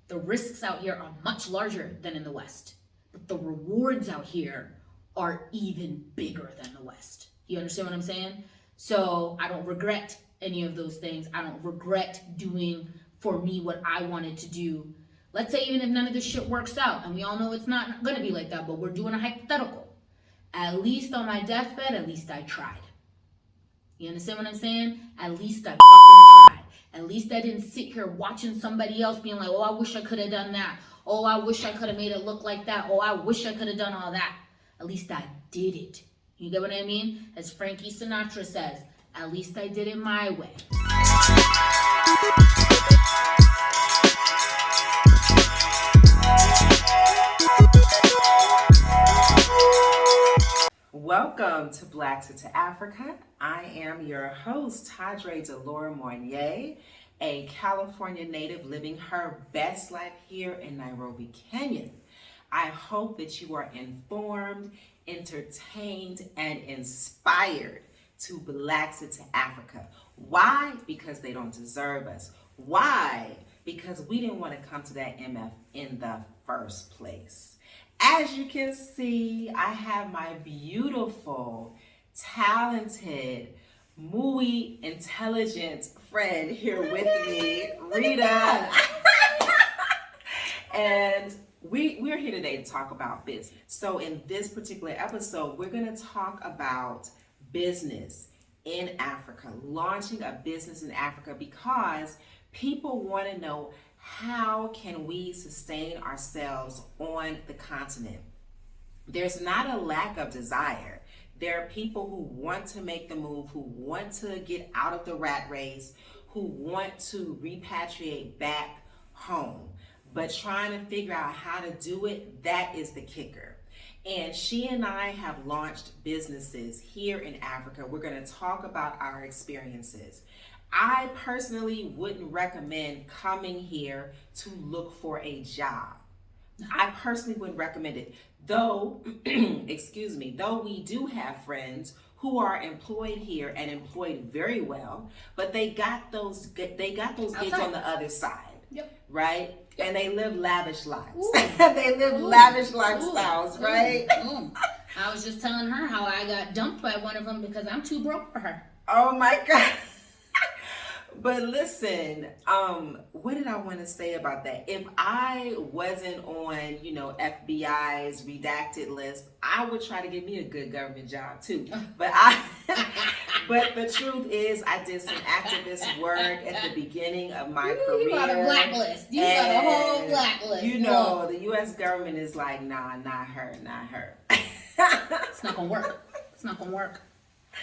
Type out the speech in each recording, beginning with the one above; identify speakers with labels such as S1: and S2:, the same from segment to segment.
S1: The risks out here are much larger than in the West, but the rewards out here are even bigger than the West. You understand what I'm saying? So I don't regret any of those things. I don't regret doing for me what I wanted to do. Let's say even if none of this shit works out, and we all know it's not gonna be like that, but we're doing a hypothetical. At least on my deathbed, at least I tried. You understand what I'm saying? At least I fucking tried. At least I didn't sit here watching somebody else being like, oh, I wish I could have done that. Oh, I wish I could have made it look like that. Oh, I wish I could have done all that. At least I did it. You get what I mean? As Frankie Sinatra says, at least I did it my way.
S2: Welcome to BLAXIT to Africa. I am your host, Tadre Delora Mounier, a California native living her best life here in Nairobi, Kenya. I hope that you are informed, entertained, and inspired to BLAXIT to Africa. Why? Because they don't deserve us. Why? Because we didn't want to come to that MF in the first place. As you can see, I have my beautiful, talented, muy intelligent friend here with me, Rita. And we're here today to talk about business. So in this particular episode, we're going to talk about business in Africa, launching a business in Africa, because people want to know, how can we sustain ourselves on the continent? There's not a lack of desire. There are people who want to make the move, who want to get out of the rat race, who want to repatriate back home. But trying to figure out how to do it, that is the kicker. And she and I have launched businesses here in Africa. We're going to talk about our experiences. I personally wouldn't recommend coming here to look for a job. I personally wouldn't recommend it. Though, excuse me, though we do have friends who are employed here and employed very well, but they got those gigs on the other side. Yep. Right? Yep. And they live lavish lives. They live lavish lifestyles, right?
S1: I was just telling her how I got dumped by one of them because I'm too broke for her.
S2: Oh my God. But listen, what did I want to say about that? If I wasn't on, FBI's redacted list, I would try to get me a good government job too. But but the truth is, I did some activist work at the beginning of my career.
S1: You got a blacklist. You got a whole blacklist.
S2: The U.S. government is like, nah, not her, not her.
S1: It's not gonna work. It's not gonna work.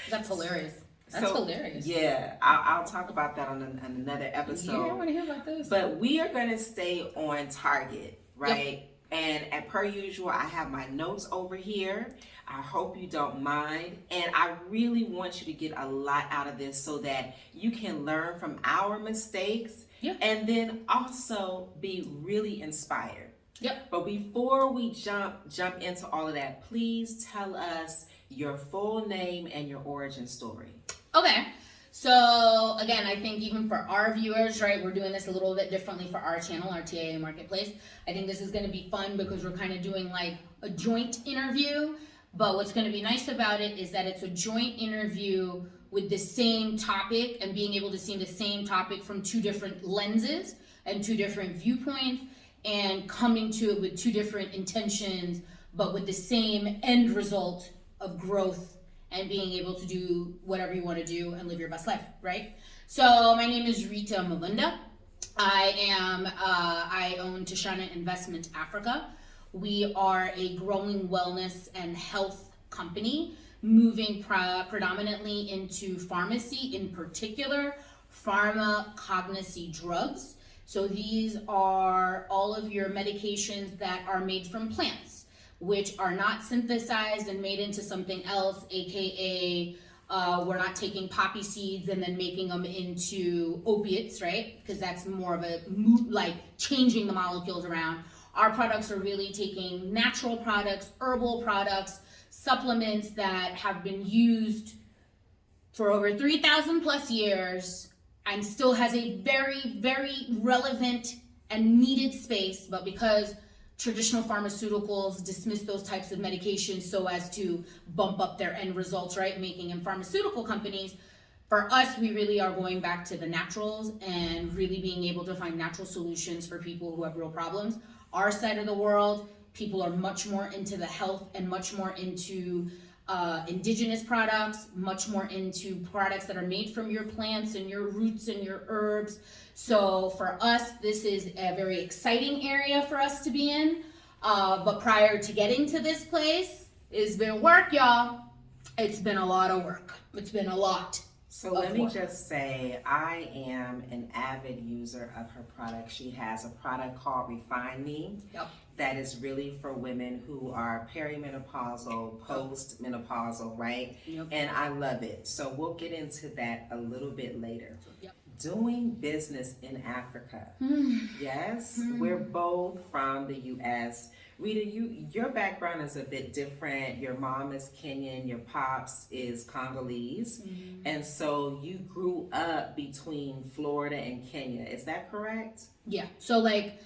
S1: That's hilarious. That's hilarious.
S2: Yeah, I'll talk about that on another episode.
S1: Yeah, I want to hear about this.
S2: But we are going to stay on target, right? Yep. And per usual, I have my notes over here. I hope you don't mind. And I really want you to get a lot out of this so that you can learn from our mistakes, and then also be really inspired.
S1: Yep.
S2: But before we jump into all of that, please tell us your full name and your origin story.
S1: Okay, so again, I think even for our viewers, right, we're doing this a little bit differently for our channel, our TAA Marketplace. I think this is going to be fun because we're kind of doing like a joint interview, but what's going to be nice about it is that it's a joint interview with the same topic and being able to see the same topic from two different lenses and two different viewpoints and coming to it with two different intentions, but with the same end result of growth and being able to do whatever you want to do and live your best life, right? So my name is Rita Mavunda. I own Tashana Investment Africa. We are a growing wellness and health company, moving predominantly into pharmacy, in particular, pharmacognosy drugs. So these are all of your medications that are made from plants, which are not synthesized and made into something else, aka we're not taking poppy seeds and then making them into opiates, right? Because that's more of a like changing the molecules around. Our products are really taking natural products, herbal products, supplements that have been used for over 3,000 plus years and still has a very, very relevant and needed space, but because traditional pharmaceuticals dismiss those types of medications so as to bump up their end results, right? Making in pharmaceutical companies, for us, we really are going back to the naturals and really being able to find natural solutions for people who have real problems. Our side of the world, people are much more into the health and much more into indigenous products, much more into products that are made from your plants and your roots and your herbs. So for us, this is a very exciting area for us to be in. But prior to getting to this place, it's been work, y'all. It's been a lot of work. It's been a lot.
S2: So let me just say, I am an avid user of her product. She has a product called Refine Me.
S1: Yep.
S2: That is really for women who are perimenopausal, postmenopausal, right?
S1: Yep.
S2: And I love it. So we'll get into that a little bit later.
S1: Yep.
S2: Doing business in Africa. Yes, we're both from the U.S. Rita, your background is a bit different. Your mom is Kenyan, your pops is Congolese, and so you grew up between Florida and Kenya. Is that correct?
S1: Yeah. So like,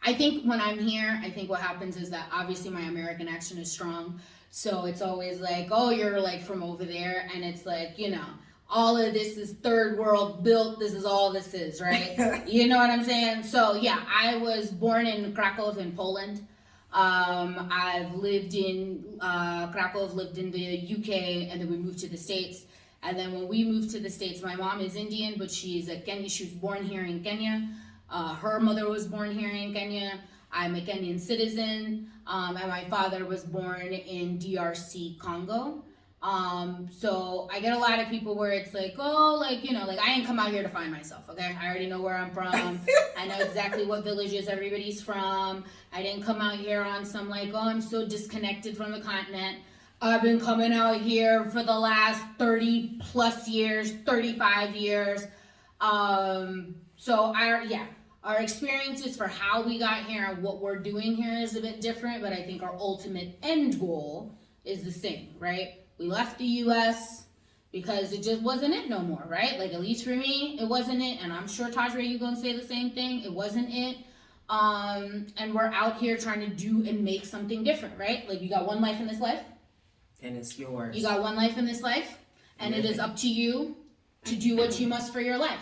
S1: I think when I'm here, I think what happens is that obviously my American accent is strong. So it's always like, oh, you're like from over there. And it's like, you know, all of this is third world built. This is all this is, right? You know what I'm saying? So yeah, I was born in Krakow in Poland. I've lived in Krakow, lived in the UK, and then we moved to the States. And then when we moved to the States, my mom is Indian, but she's a Kenyan. She was born here in Kenya. Her mother was born here in Kenya. I'm a Kenyan citizen, and my father was born in DRC, Congo. So I get a lot of people where it's like, oh, like, you know, like I didn't come out here to find myself, okay? I already know where I'm from. I know exactly what villages everybody's from. I didn't come out here on some like, oh, I'm so disconnected from the continent. I've been coming out here for the last 30 plus years, 35 years. So our experiences for how we got here and what we're doing here is a bit different, but I think our ultimate end goal is the same, right? We left the U.S. because it just wasn't it no more, right? Like, at least for me, it wasn't it, and I'm sure, Tajra, you're going to say the same thing. It wasn't it. And we're out here trying to do and make something different, right? Like, you got one life in this life.
S2: And it's yours.
S1: You got one life in this life, and it is up to you to do what you must for your life.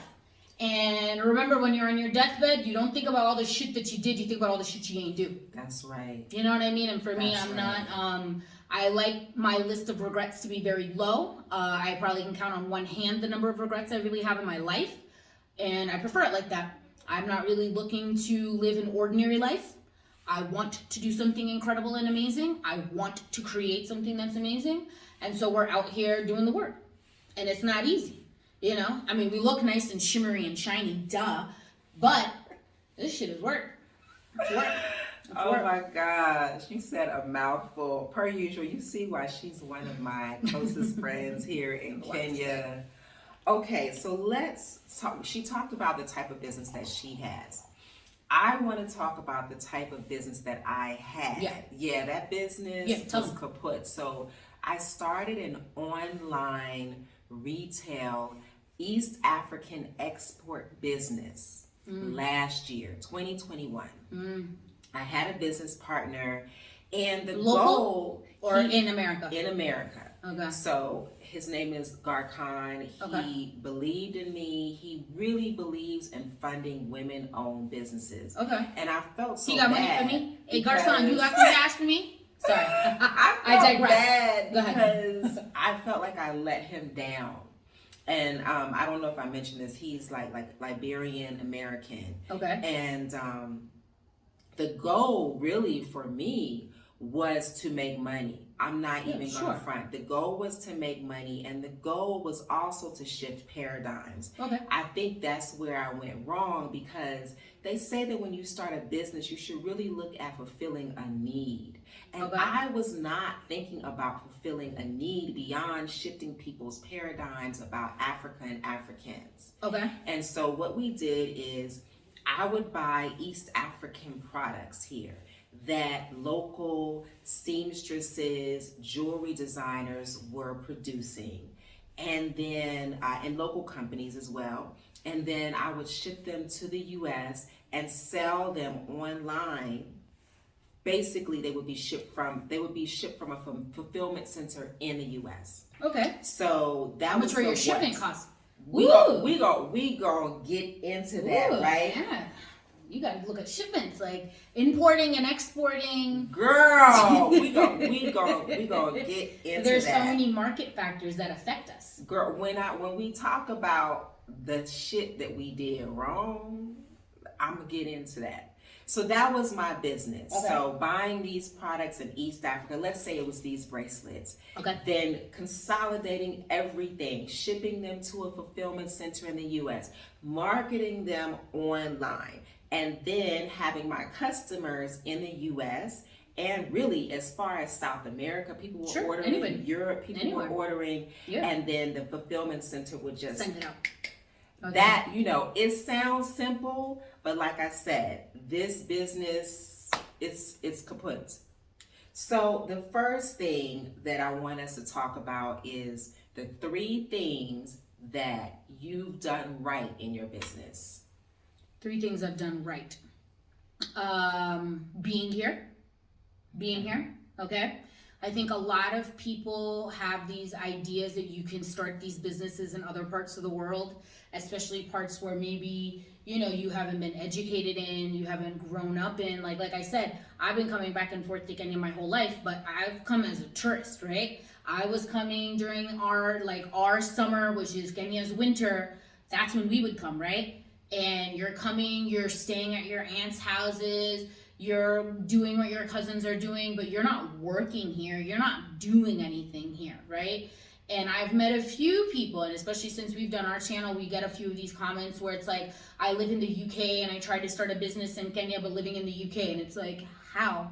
S1: And remember, when you're on your deathbed, you don't think about all the shit that you did, you think about all the shit you ain't do.
S2: That's right.
S1: You know what I mean? And for me, I'm not, I like my list of regrets to be very low. I probably can count on one hand the number of regrets I really have in my life. And I prefer it like that. I'm not really looking to live an ordinary life. I want to do something incredible and amazing. I want to create something that's amazing. And so we're out here doing the work. And it's not easy. You know, I mean, we look nice and shimmery and shiny, duh, but this shit is work. It's work.
S2: Oh my gosh, you said a mouthful. Per usual, you see why she's one of my closest friends here in Kenya. Okay, so let's talk. She talked about the type of business that she has. I want to talk about the type of business that I had. Yeah, that business was kaput. So I started an online retail East African export business last year, 2021. I had a business partner, and the goal
S1: in America.
S2: In America.
S1: Okay.
S2: So his name is Garkhan. He believed in me. He really believes in funding women-owned businesses.
S1: Okay.
S2: And I felt so
S1: bad. He got money for me? Hey, Garkhan, you got some cash for me? Sorry.
S2: I digress. Bad
S1: Go ahead.
S2: Because I felt like I let him down. And I don't know if I mentioned this. He's like Liberian American.
S1: Okay.
S2: And the goal really for me was to make money. I'm not even going to front. The goal was to make money, and the goal was also to shift paradigms.
S1: Okay.
S2: I think that's where I went wrong, because they say that when you start a business, you should really look at fulfilling a need. And I was not thinking about fulfilling a need beyond shifting people's paradigms about Africa and Africans.
S1: Okay.
S2: And so what we did is I would buy East African products here that local seamstresses, jewelry designers were producing, and then and local companies as well. And then I would ship them to the U.S., and sell them online, basically they would be shipped from a fulfillment center in the US.
S1: Okay.
S2: So that
S1: How
S2: was
S1: much were your shipping costs?
S2: We gonna get into that, right?
S1: Yeah. You gotta look at shipments, like importing and exporting.
S2: Girl, we gonna get into
S1: There's
S2: that.
S1: so many market factors that affect us.
S2: Girl, when we talk about the shit that we did wrong, I'm gonna get into that. So that was my business.
S1: Okay.
S2: So buying these products in East Africa, let's say it was these bracelets.
S1: Okay.
S2: Then consolidating everything, shipping them to a fulfillment center in the US, marketing them online, and then having my customers in the US and really as far as South America, people were ordering,
S1: anybody.
S2: Europe, people were ordering, and then the fulfillment center would just
S1: send it out. Okay.
S2: That, it sounds simple, but like I said, this business, it's kaput. So the first thing that I want us to talk about is the 3 things that you've done right in your business.
S1: 3 things I've done right. Being here, okay? I think a lot of people have these ideas that you can start these businesses in other parts of the world, especially parts where maybe, you haven't been educated in, you haven't grown up in. Like I said, I've been coming back and forth to Kenya my whole life, but I've come as a tourist, right? I was coming during our summer, which is Kenya's winter. That's when we would come, right? And you're coming, you're staying at your aunt's houses, you're doing what your cousins are doing, but you're not working here. You're not doing anything here, right? And I've met a few people, and especially since we've done our channel, we get a few of these comments where it's like, I live in the UK and I tried to start a business in Kenya, but living in the UK. And it's like, how?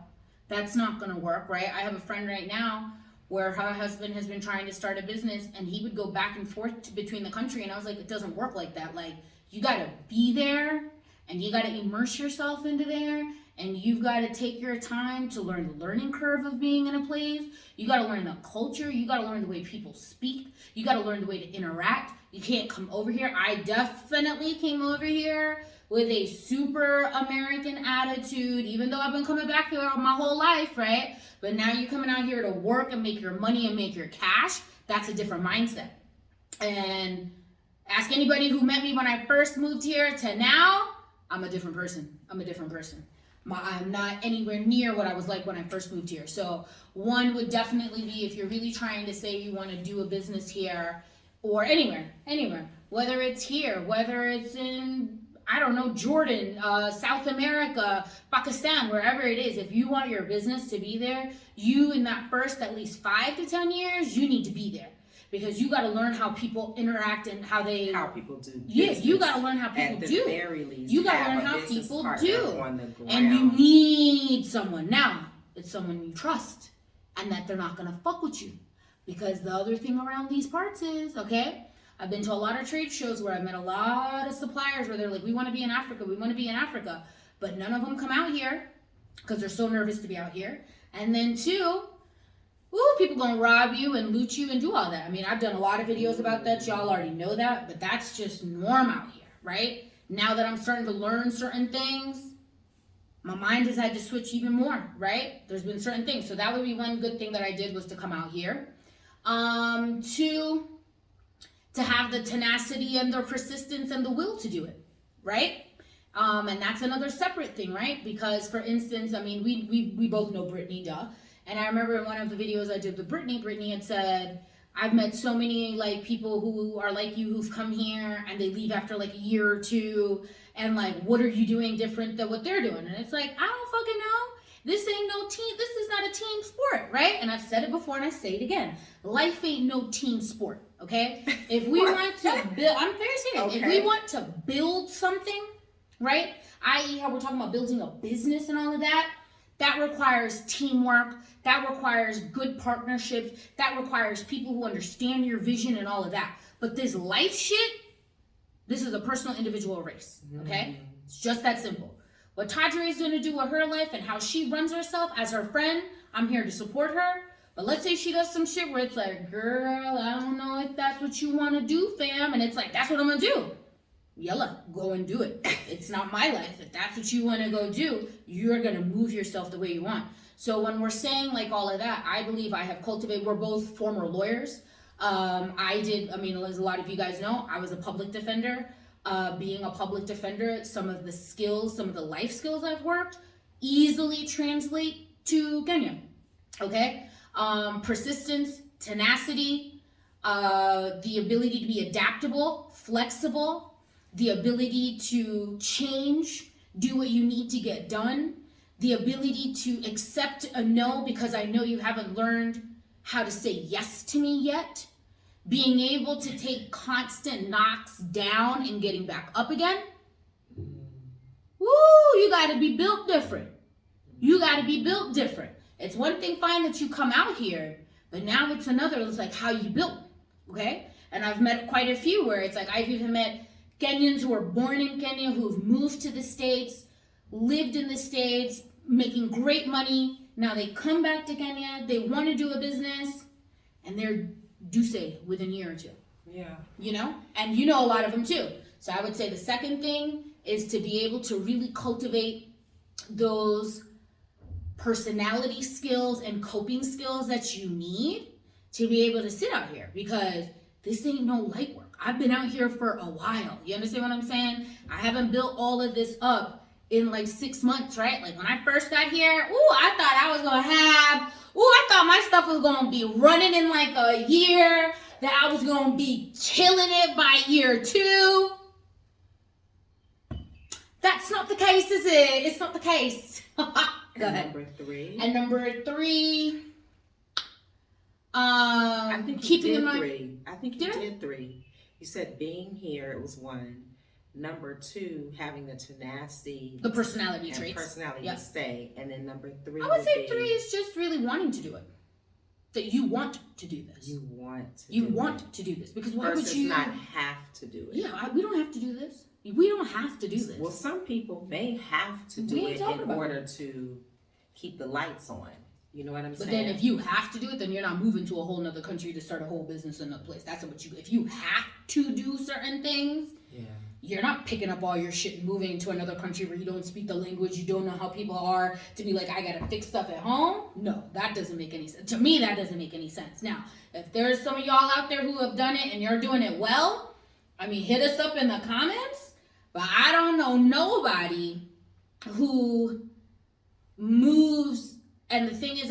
S1: That's not gonna work, right? I have a friend right now where her husband has been trying to start a business and he would go back and forth between the country. And I was like, it doesn't work like that. Like, you gotta be there and you gotta immerse yourself into there. And you've got to take your time to learn the learning curve of being in a place. You got to learn the culture. You got to learn the way people speak. You got to learn the way to interact. You can't come over here. I definitely came over here with a super American attitude, even though I've been coming back here my whole life, right? But now you're coming out here to work and make your money and make your cash. That's a different mindset. And ask anybody who met me when I first moved here to now, I'm a different person. I'm not anywhere near what I was like when I first moved here. So one would definitely be, if you're really trying to say you want to do a business here or anywhere, whether it's here, whether it's in, I don't know, Jordan, South America, Pakistan, wherever it is, if you want your business to be there, you in that first at least 5 to 10 years, you need to be there. Because you got to learn how people interact and how people do. Yes, you got to learn how people do. At the very least, you got to learn how people do. And you need someone. Now, it's someone you trust and that they're not going to fuck with you. Because the other thing around these parts is, okay, I've been to a lot of trade shows where I've met a lot of suppliers where they're like, we want to be in Africa. But none of them come out here because they're so nervous to be out here. And then 2, people gonna rob you and loot you and do all that. I mean, I've done a lot of videos about that. Y'all already know that, but that's just norm out here, right? Now that I'm starting to learn certain things, my mind has had to switch even more, right? There's been certain things. So that would be one good thing that I did, was to come out here. 2, to have the tenacity and the persistence and the will to do it, right? And that's another separate thing, right? Because for instance, I mean, we both know Brittany, duh. And I remember in one of the videos I did with Brittany had said, I've met so many people who are like you, who've come here and they leave after a year or 2. And what are you doing different than what they're doing? And it's like, I don't fucking know. This ain't no team. This is not a team sport, right? And I've said it before and I say it again. Life ain't no team sport, okay? If we want to build, I'm very serious. Okay. If we want to build something, right? I.e. how we're talking about building a business and all of that, that requires teamwork, that requires good partnerships, that requires people who understand your vision and all of that. But this life shit, this is a personal individual race, okay? It's just that simple. What Tadre is gonna do with her life and how she runs herself as her friend, I'm here to support her. But let's say she does some shit where it's like, girl, I don't know if that's what you wanna do, fam. And it's like, that's what I'm gonna do. yalla, go and do it. It's not my life. If that's what you want to go do, you're going to move yourself the way you want. So when we're saying like all of that, I believe I have cultivated, we're both former lawyers. As a lot of you guys know, I was a public defender. Being a public defender, some of the life skills I've worked easily translate to Kenya. Okay? Persistence, tenacity, the ability to be adaptable, flexible, the ability to change, do what you need to get done, the ability to accept a no because I know you haven't learned how to say yes to me yet, being able to take constant knocks down and getting back up again. Woo, you gotta be built different. You gotta be built different. It's one thing fine that you come out here, but now it's another, it's like how you built, okay? And I've met quite a few where it's like I've even met Kenyans who were born in Kenya, who've moved to the States, lived in the States, making great money. Now they come back to Kenya, they want to do a business, and they're due within a year or two.
S2: Yeah.
S1: You know? And you know a lot of them too. So I would say the second thing is to be able to really cultivate those personality skills and coping skills that you need to be able to sit out here, because this ain't no light work. I've been out here for a while. You understand what I'm saying? I haven't built all of this up in like 6 months, right? Like when I first got here, I thought my stuff was gonna be running in like a year, that I was gonna be killing it by year 2. That's not the case, is it? It's not the case. Go ahead.
S2: Number 3.
S1: And number 3,
S2: I think
S1: keeping
S2: you
S1: in
S2: did
S1: mind.
S2: 3. I think you did 3. You said being here, it was 1. Number 2, having the tenacity,
S1: The personality
S2: and
S1: traits.
S2: personality
S1: Yep.
S2: to stay. And then number 3,
S1: I would say 3 is just really wanting to do it. That you want to do this.
S2: you want
S1: to do this, because why
S2: versus
S1: would you
S2: not have to do it.
S1: Yeah, we don't have to do this. We don't have to do this.
S2: Well, some people may have to do
S1: We ain't
S2: it
S1: talking
S2: in
S1: about
S2: order to keep the lights on. You know what I'm
S1: But
S2: saying?
S1: then if you have to do it, then you're not moving to a whole nother country to start a whole business in another place. That's what if you have to do certain things,
S2: yeah.
S1: you're not picking up all your shit and moving to another country where you don't speak the language, you don't know how people are, to be like, I gotta fix stuff at home. No, that doesn't make any sense. To me, that doesn't make any sense. Now, if there's some of y'all out there who have done it and you're doing it well, hit us up in the comments. But I don't know nobody who moves. And the thing is,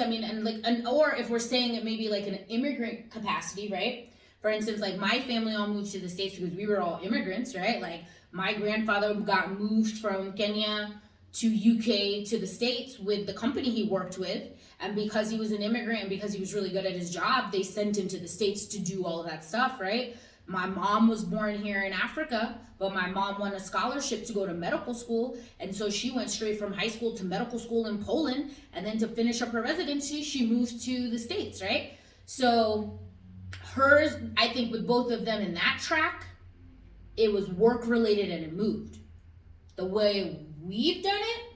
S1: or if we're saying it maybe like an immigrant capacity, right? For instance, like my family all moved to the States because we were all immigrants, right? Like my grandfather got moved from Kenya to UK to the States with the company he worked with. And because he was an immigrant and because he was really good at his job, they sent him to the States to do all of that stuff, right? My mom was born here in Africa, but my mom won a scholarship to go to medical school. And so she went straight from high school to medical school in Poland. And then to finish up her residency, she moved to the States, right? So hers, I think with both of them in that track, it was work related and it moved. The way we've done it,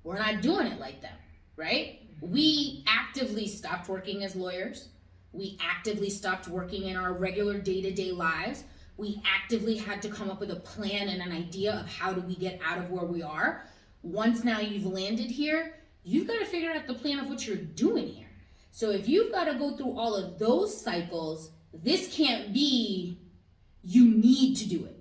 S1: we're not doing it like them, right? We actively stopped working as lawyers. We actively stopped working in our regular day-to-day lives. We actively had to come up with a plan and an idea of how do we get out of where we are. Once now you've landed here, you've got to figure out the plan of what you're doing here. So if you've got to go through all of those cycles, this can't be you need to do it.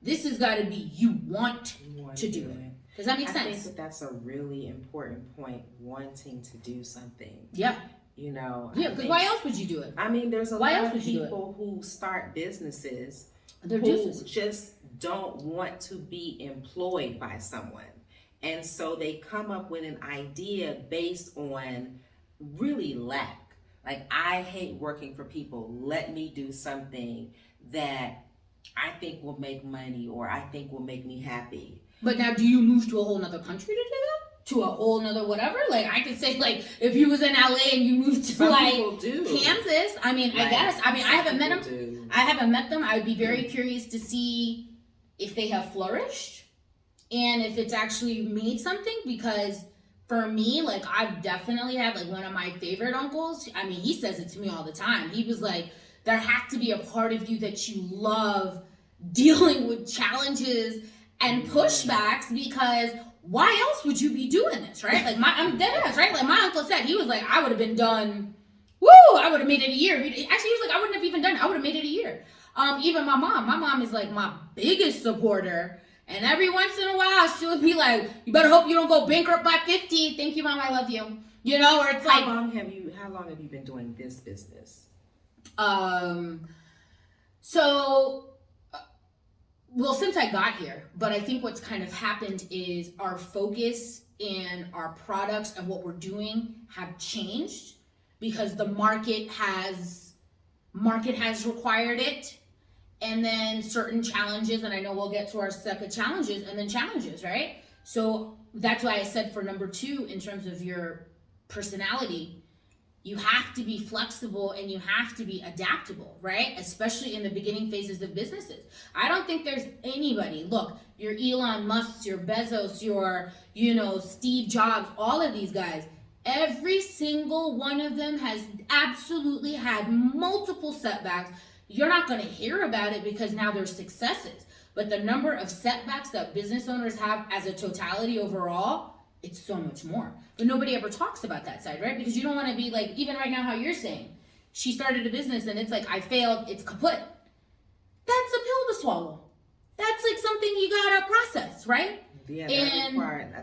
S1: This has got to be you want to do it. Does that make sense?
S2: I think that's a really important point, wanting to do something.
S1: Yeah.
S2: Yeah,
S1: because why else would you do it?
S2: There's a lot of people who start businesses who just don't want to be employed by someone. And so they come up with an idea based on really lack. Like, I hate working for people. Let me do something that I think will make money or I think will make me happy.
S1: But now, do you move to a whole nother country to do that? To a whole nother whatever? Like, I could say, like, if you was in LA and you moved to, Kansas, I guess. I haven't met them. I haven't met them. I would be very curious to see if they have flourished and if it's actually made something, because for me, like, I've definitely had, like, one of my favorite uncles. He says it to me all the time. He was like, there has to be a part of you that you love dealing with challenges and pushbacks, because why else would you be doing this, right? Like I'm dead ass, right? Like my uncle said, he was like, I would have been done, I would have made it a year. Actually, he was like, I wouldn't have even done it. I would have made it a year. Even my mom is like my biggest supporter. And every once in a while, she'll be like, you better hope you don't go bankrupt by 50. Thank you, Mom, I love you. You know, or it's like,
S2: how long have you been doing this business?
S1: Well, since I got here, but I think what's kind of happened is our focus and our products and what we're doing have changed because the market has required it. And then certain challenges, and I know we'll get to our second challenges, and then challenges, right? So that's why I said for number 2, in terms of your personality, you have to be flexible and you have to be adaptable, right? Especially in the beginning phases of businesses. I don't think there's anybody, look, your Elon Musk, your Bezos, your, Steve Jobs, all of these guys, every single one of them has absolutely had multiple setbacks. You're not going to hear about it because now there's successes. But the number of setbacks that business owners have as a totality overall, it's so much more. But nobody ever talks about that side, right? Because you don't want to be like, even right now how you're saying, she started a business and it's like, I failed, it's kaput. That's a pill to swallow. That's like something you got to process, right?
S2: Yeah,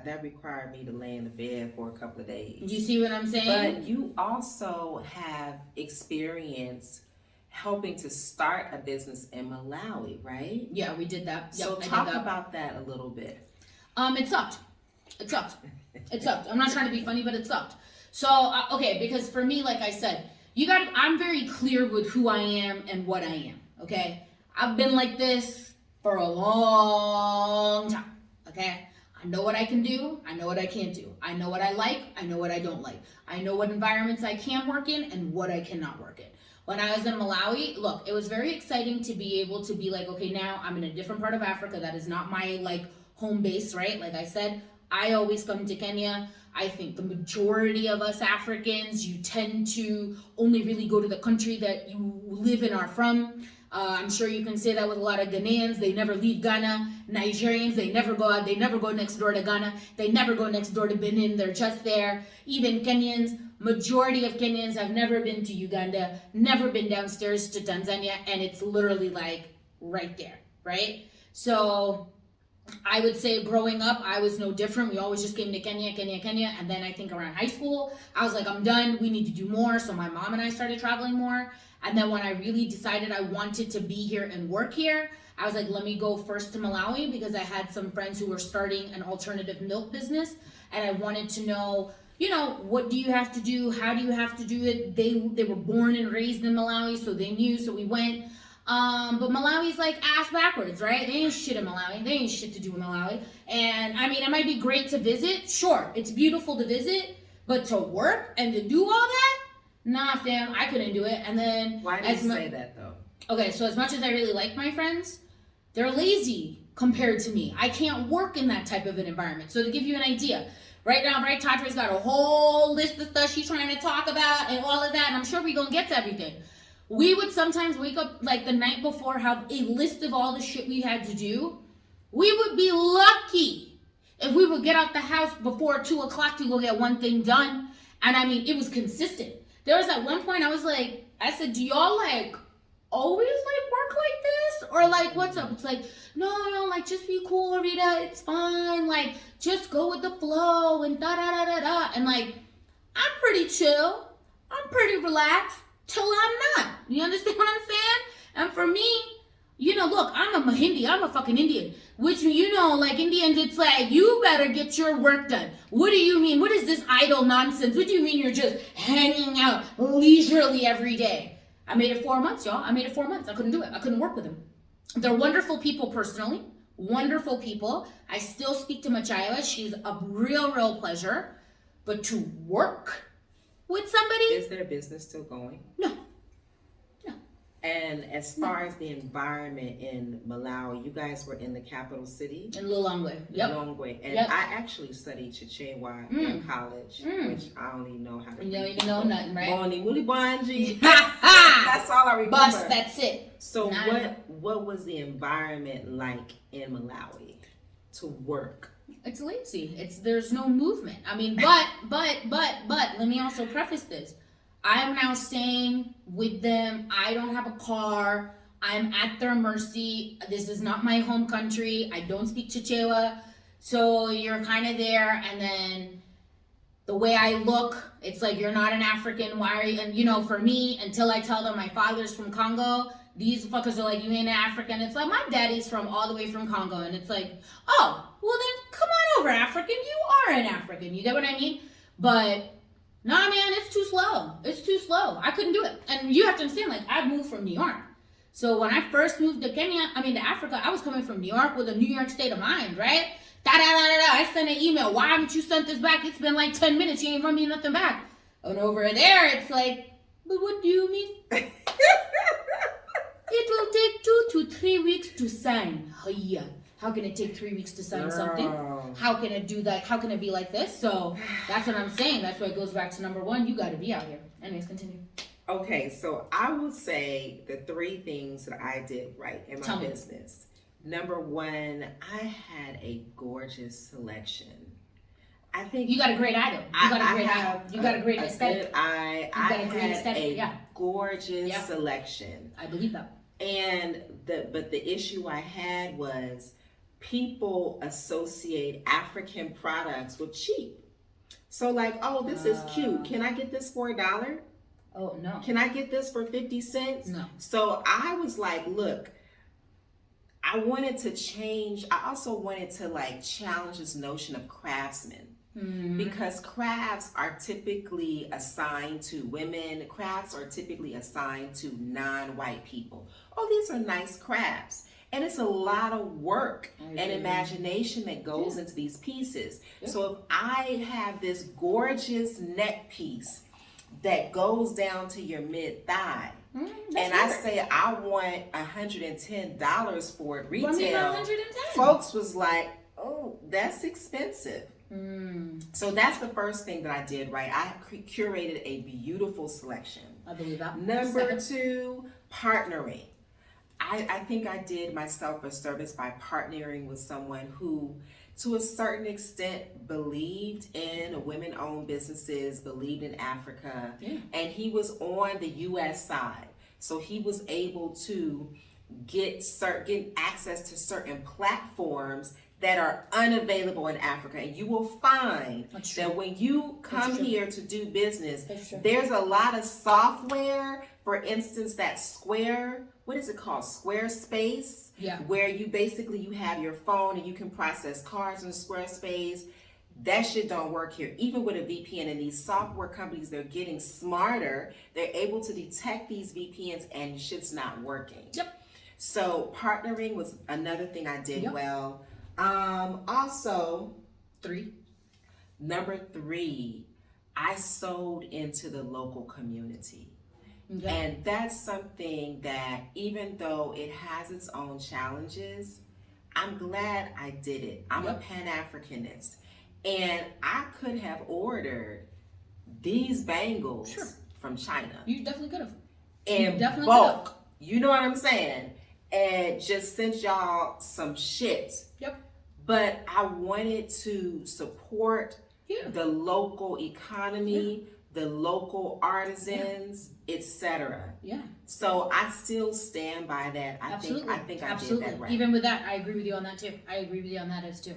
S2: that required me to lay in the bed for a couple of days.
S1: You see what I'm saying?
S2: But you also have experience helping to start a business in Malawi, right?
S1: Yeah, we did that.
S2: So talk about that a little bit.
S1: It sucked. It sucked. I'm not trying to be funny, but it sucked. So, okay, because for me, like I said, I'm very clear with who I am and what I am, okay? I've been like this for a long time, okay? I know what I can do. I know what I can't do. I know what I like. I know what I don't like. I know what environments I can work in and what I cannot work in. When I was in Malawi, look, it was very exciting to be able to be like, okay, now I'm in a different part of Africa. That is not my home base, right? Like I said, I always come to Kenya. I think the majority of us Africans, you tend to only really go to the country that you live and are from. I'm sure you can say that with a lot of Ghanaians. They never leave Ghana. Nigerians, they never go out. They never go next door to Ghana. They never go next door to Benin. They're just there. Even Kenyans, majority of Kenyans have never been to Uganda, never been downstairs to Tanzania, and it's literally like right there, right? So I would say growing up, I was no different. We always just came to Kenya. And then I think around high school, I was like, I'm done. We need to do more. So my mom and I started traveling more. And then when I really decided I wanted to be here and work here, I was like, let me go first to Malawi because I had some friends who were starting an alternative milk business. And I wanted to know, what do you have to do? How do you have to do it? They were born and raised in Malawi, so they knew. So we went. But Malawi's like ass backwards, right? They ain't shit in Malawi. They ain't shit to do in Malawi. And I mean, it might be great to visit. Sure, it's beautiful to visit, but to work and to do all that? Nah, fam, I couldn't do it. And then
S2: why do you say that though? Okay,
S1: so as much as I really like my friends, they're lazy compared to me. I can't work in that type of an environment. So to give you an idea, right now, right, Tadra's got a whole list of stuff she's trying to talk about and all of that, and I'm sure we're gonna get to everything. We would sometimes wake up like the night before, have a list of all the shit we had to do. We would be lucky if we would get out the house before 2 o'clock to go get one thing done. And I mean, it was consistent. There was at one point I said, do y'all always work like this? Or what's up? It's like, no, just be cool, Rita. It's fine. Just go with the flow and da-da-da-da-da. And I'm pretty chill. I'm pretty relaxed. Till I'm not. You understand what I'm saying? And for me, look, I'm a Mahindi. I'm a fucking Indian. Which, Indians, it's like, you better get your work done. What do you mean? What is this idle nonsense? What do you mean you're just hanging out leisurely every day? I made it 4 months, y'all. I made it 4 months. I couldn't do it. I couldn't work with them. They're wonderful people personally. Wonderful people. I still speak to Machaira. She's a real pleasure. But to work with somebody?
S2: Is their business still going?
S1: No.
S2: And as far as the environment in Malawi, you guys were in the capital city?
S1: In Lilongwe. Yep.
S2: Lilongwe. And
S1: Yep.
S2: I actually studied Chichewa in college, which I don't even know how to
S1: You don't even know nothing, right?
S2: Boni Muli Banji. That's all I remember.
S1: Bus, that's it.
S2: So what was the environment like in Malawi to work?
S1: It's lazy. There's no movement. I mean, but let me also preface this. I am now staying with them. I don't have a car. I'm at their mercy. This is not my home country. I don't speak Chichewa. So you're kind of there, and then the way I look, it's like, you're not an African. Why are you? And you know, for me, until I tell them my father's from Congo, these fuckers are like, you ain't an African. It's like, my daddy's from all the way from Congo. And it's like, oh, well then come on over, African. You are an African. You get what I mean? But nah, man, it's too slow. It's too slow. I couldn't do it. And you have to understand, like, I moved from New York. So when I first moved to to Africa, I was coming from New York with a New York state of mind, right? I sent an email. Why haven't you sent this back? It's been like 10 minutes. You ain't run me nothing back. And over there, it's like, but what do you mean? It will take 2 to 3 weeks to sign. Yeah. How can it take 3 weeks to sign something? How can it do that? How can it be like this? So that's what I'm saying. That's why it goes back to number one. You got to be out here. Anyways, continue.
S2: Okay, so I would say the 3 things that I did right in my business. Number 1, I had a gorgeous selection. I think
S1: you got a great item. You got a great item. You got a great aesthetic.
S2: I had a gorgeous selection.
S1: I believe that.
S2: And the issue I had was people associate African products with cheap. So like, oh, this is cute. Can I get this for $1?
S1: Oh, no.
S2: Can I get this for 50 cents?
S1: No.
S2: So I was like, look, I wanted to change. I also wanted to like challenge this notion of craftsmen. Because crafts are typically assigned to women. Crafts are typically assigned to non-white people. Oh, these are nice crafts. And it's a lot of work and imagination that goes into these pieces. So if I have this gorgeous neck piece that goes down to your mid-thigh, and I say I want $110 for it retail, folks was like, oh, that's expensive. So that's the first thing that I did right. I curated a beautiful selection.
S1: I believe that.
S2: Number 2, partnering. I think I did myself a service by partnering with someone who, to a certain extent, believed in women-owned businesses, believed in Africa, and he was on the U.S. side. So he was able to get access to certain platforms that are unavailable in Africa. And you will find that when you come here to do business, there's a lot of software, for instance, that what is it called? Squarespace, where you have your phone and you can process cards in Squarespace. That shit don't work here. Even with a VPN, and these software companies, they're getting smarter. They're able to detect these VPNs and shit's not working. So partnering was another thing I did well. Also, number 3, I sold into the local community. And that's something that, even though it has its own challenges, I'm glad I did it. I'm a Pan-Africanist. And I could have ordered these bangles from China.
S1: You definitely could have.
S2: In bulk. You know what I'm saying? And just sent y'all some shit. But I wanted to support the local economy, the local artisans, etc. So I still stand by that. I think I did that right.
S1: Even with that, I agree with you on that too. I agree with you on that as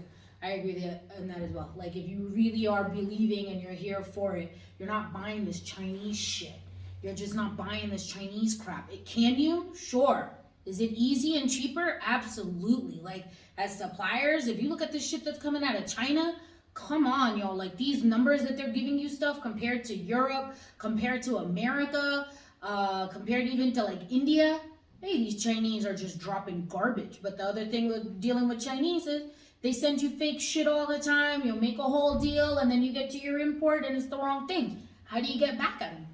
S1: well. Like, if you really are believing and you're here for it, you're not buying this Chinese shit. You're just not buying this Chinese crap. Can you? Sure. Is it easy and cheaper? Absolutely. Like, as suppliers, if you look at this shit that's coming out of China, come on, yo. Like, these numbers that they're giving you stuff compared to Europe, compared to America, compared even to like India, hey, these Chinese are just dropping garbage. But the other thing with dealing with Chinese is they send you fake shit all the time. You'll make a whole deal and then you get to your import and it's the wrong thing. How do you get back at them?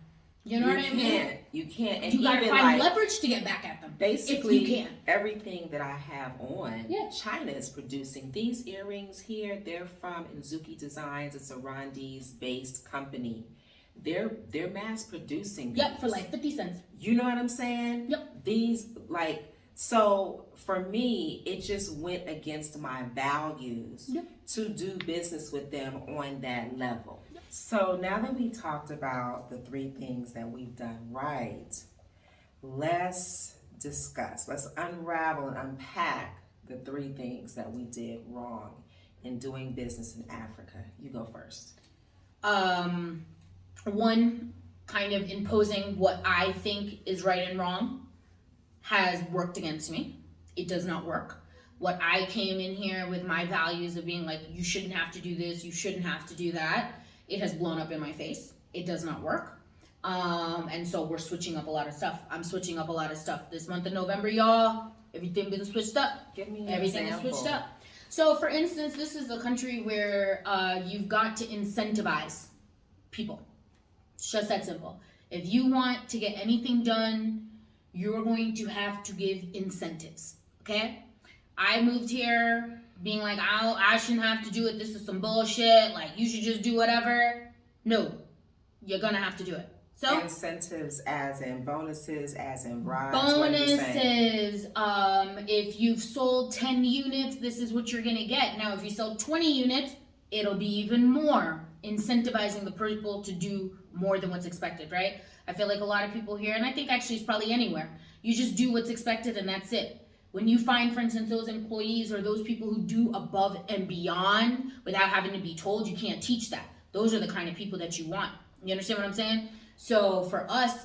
S1: You know what I mean?
S2: You can't. And
S1: you gotta
S2: even
S1: find leverage to get back at them.
S2: Basically,
S1: if you can.
S2: Everything that I have on, China is producing. These earrings here, they're from Inzuki Designs. It's a Rwandese-based company. They're mass producing these.
S1: Yep, for like 50 cents.
S2: You know what I'm saying?
S1: Yep.
S2: These, like, so for me, it just went against my values to do business with them on that level. Yep. So now that we talked about the 3 things that we've done right, let's discuss, let's unravel and unpack the 3 things that we did wrong in doing business in Africa. You go first.
S1: One, kind of imposing what I think is right and wrong has worked against me. It does not work. What I came in here with my values of being like, you shouldn't have to do this, you shouldn't have to do that, it has blown up in my face. It does not work. And so we're switching up a lot of stuff. I'm switching up a lot of stuff this month of November, y'all. Everything been switched up.
S2: Give me an
S1: Everything
S2: example.
S1: is switched up. So for instance, this is a country where you've got to incentivize people. It's just that simple. If you want to get anything done, you're going to have to give incentives, okay? I moved here being like, I shouldn't have to do it. This is some bullshit. Like, you should just do whatever. No, you're gonna have to do it. So
S2: incentives as in bonuses, as in rides.
S1: Bonuses. If you've sold 10 units, this is what you're gonna get. Now, if you sell 20 units, it'll be even more. Incentivizing the people to do more than what's expected, right? I feel like a lot of people here, and I think actually it's probably anywhere, you just do what's expected and that's it. When you find, for instance, those employees or those people who do above and beyond without having to be told, you can't teach that. Those are the kind of people that you want. You understand what I'm saying? So for us,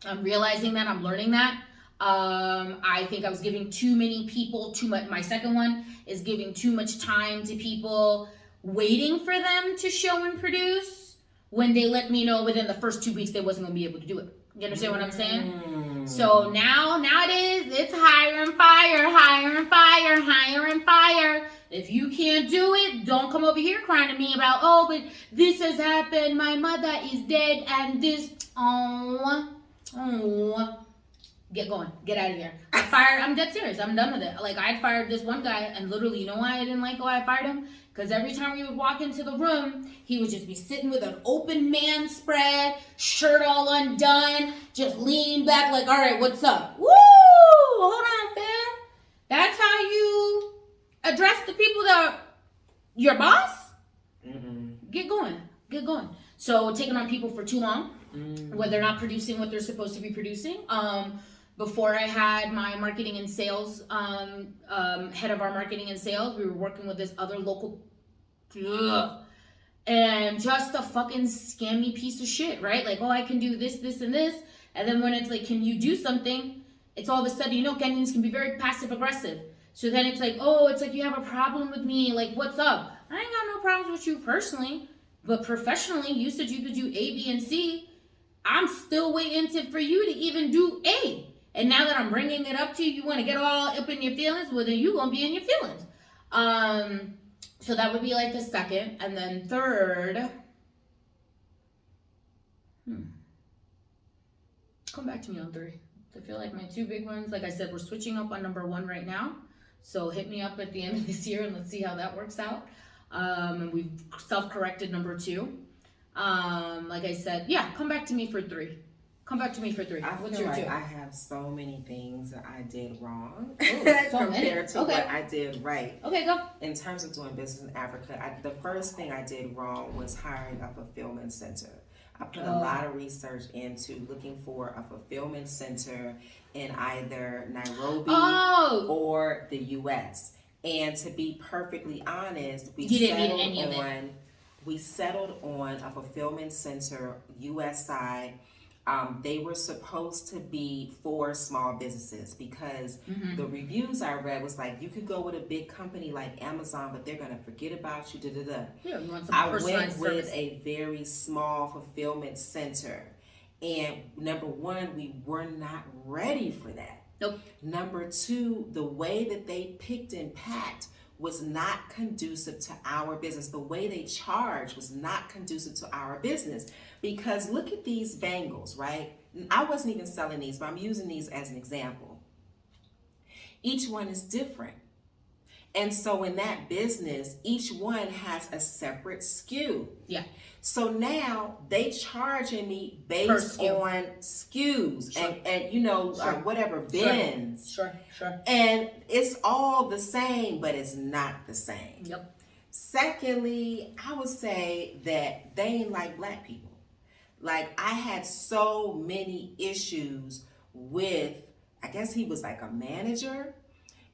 S1: I'm realizing that, I'm learning that. I think I was giving too many people too much. My second one is giving too much time to people, waiting for them to show and produce when they let me know within the first 2 weeks they wasn't going to be able to do it. You understand what I'm saying? So nowadays, it's hire and fire, hire and fire, hire and fire. If you can't do it, don't come over here crying to me about, oh, but this has happened, my mother is dead, and this, oh. Get going. Get out of here. I'm dead serious. I'm done with it. Like, I fired this one guy, and literally, you know why I didn't like why I fired him? Because every time we would walk into the room, he would just be sitting with an open man spread, shirt all undone, just lean back like, all right, what's up? Woo! Hold on, fam. That's how you address the people that are your boss? Get going. Get going. So taking on people for too long, when they're not producing what they're supposed to be producing. Before I had my marketing and sales, head of our marketing and sales, we were working with this other local, and just a fucking scammy piece of shit, right? Like, oh, I can do this, this, and this. And then when it's like, can you do something? It's all of a sudden, you know, Kenyans can be very passive aggressive. So then it's like, oh, it's like you have a problem with me. Like, what's up? I ain't got no problems with you personally, but professionally, you said you could do A, B, and C. I'm still waiting for you to even do A. And now that I'm bringing it up to you, you want to get all up in your feelings? Well, then you're going to be in your feelings. So that would be like the second. And then third, come back to me on 3. I feel like my 2 big ones, like I said, we're switching up on number 1 right now. So hit me up at the end of this year and let's see how that works out. And we've self-corrected number 2. Like I said, yeah, come back to me for 3. Come back to me for 3. What's your 2?
S2: I have so many things that I did wrong
S1: compared
S2: to what I did right.
S1: Okay, go.
S2: In terms of doing business in Africa, the first thing I did wrong was hiring a fulfillment center. I put a lot of research into looking for a fulfillment center in either Nairobi or the U.S. And to be perfectly honest, we settled on a fulfillment center U.S. side. They were supposed to be for small businesses because the reviews I read was like, you could go with a big company like Amazon, but they're going to forget about you.
S1: Yeah, you want some
S2: I
S1: personalized
S2: went
S1: service.
S2: with a very small fulfillment center. And number 1, we were not ready for that.
S1: Nope.
S2: Number 2, the way that they picked and packed was not conducive to our business. The way they charged was not conducive to our business. Because look at these bangles, right? I wasn't even selling these, but I'm using these as an example. Each one is different. And so in that business, each one has a separate SKU.
S1: Yeah.
S2: So now they charging me based on SKUs and you know, whatever bins.
S1: Sure.
S2: And it's all the same, but it's not the same.
S1: Yep.
S2: Secondly, I would say that they ain't like black people. Like, I had so many issues with, I guess he was like a manager.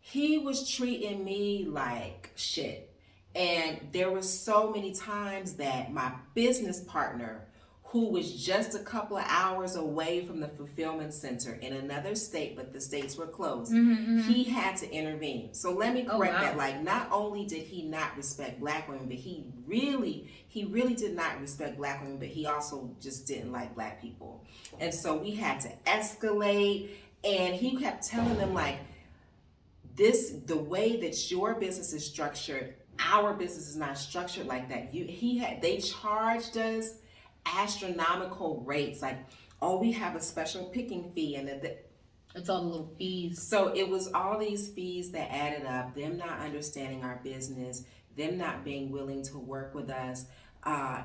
S2: He was treating me like shit. And there were so many times that my business partner, who was just a couple of hours away from the fulfillment center in another state, but the states were closed, he had to intervene. So let me correct that. Like, not only did he not respect black women, but he really did not respect black women, but he also just didn't like black people. And so we had to escalate, and he kept telling them, like, the way that your business is structured, our business is not structured like that. They charged us astronomical rates, like, oh, we have a special picking fee, and
S1: it's all the little fees.
S2: So it was all these fees that added up, them not understanding our business, them not being willing to work with us.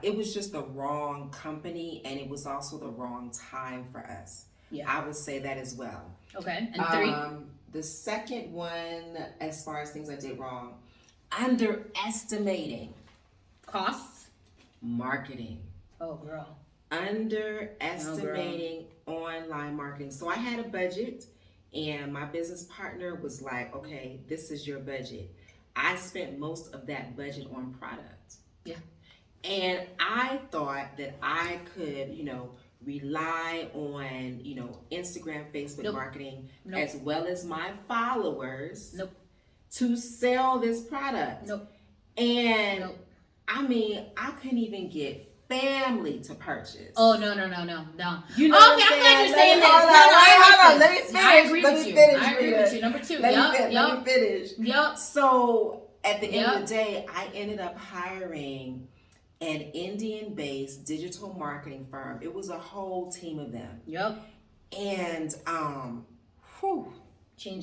S2: It was just the wrong company, and it was also the wrong time for us. Yeah, I would say that as well.
S1: Okay, and 3?
S2: The second one, as far as things I did wrong, underestimating
S1: costs,
S2: marketing.
S1: Oh, girl.
S2: Underestimating online marketing. So I had a budget, and my business partner was like, okay, this is your budget. I spent most of that budget on product.
S1: Yeah.
S2: And I thought that I could, rely on, Instagram, Facebook marketing, as well as my followers to sell this product. And I mean, I couldn't even get family to purchase.
S1: Oh, no.
S2: You know
S1: okay,
S2: what
S1: I'm glad you're saying this.
S2: Hold on. Let me finish.
S1: I agree with you. Number 2.
S2: Let me finish.
S1: Yep.
S2: So at the end of the day, I ended up hiring an Indian-based digital marketing firm. It was a whole team of them.
S1: Yep.
S2: And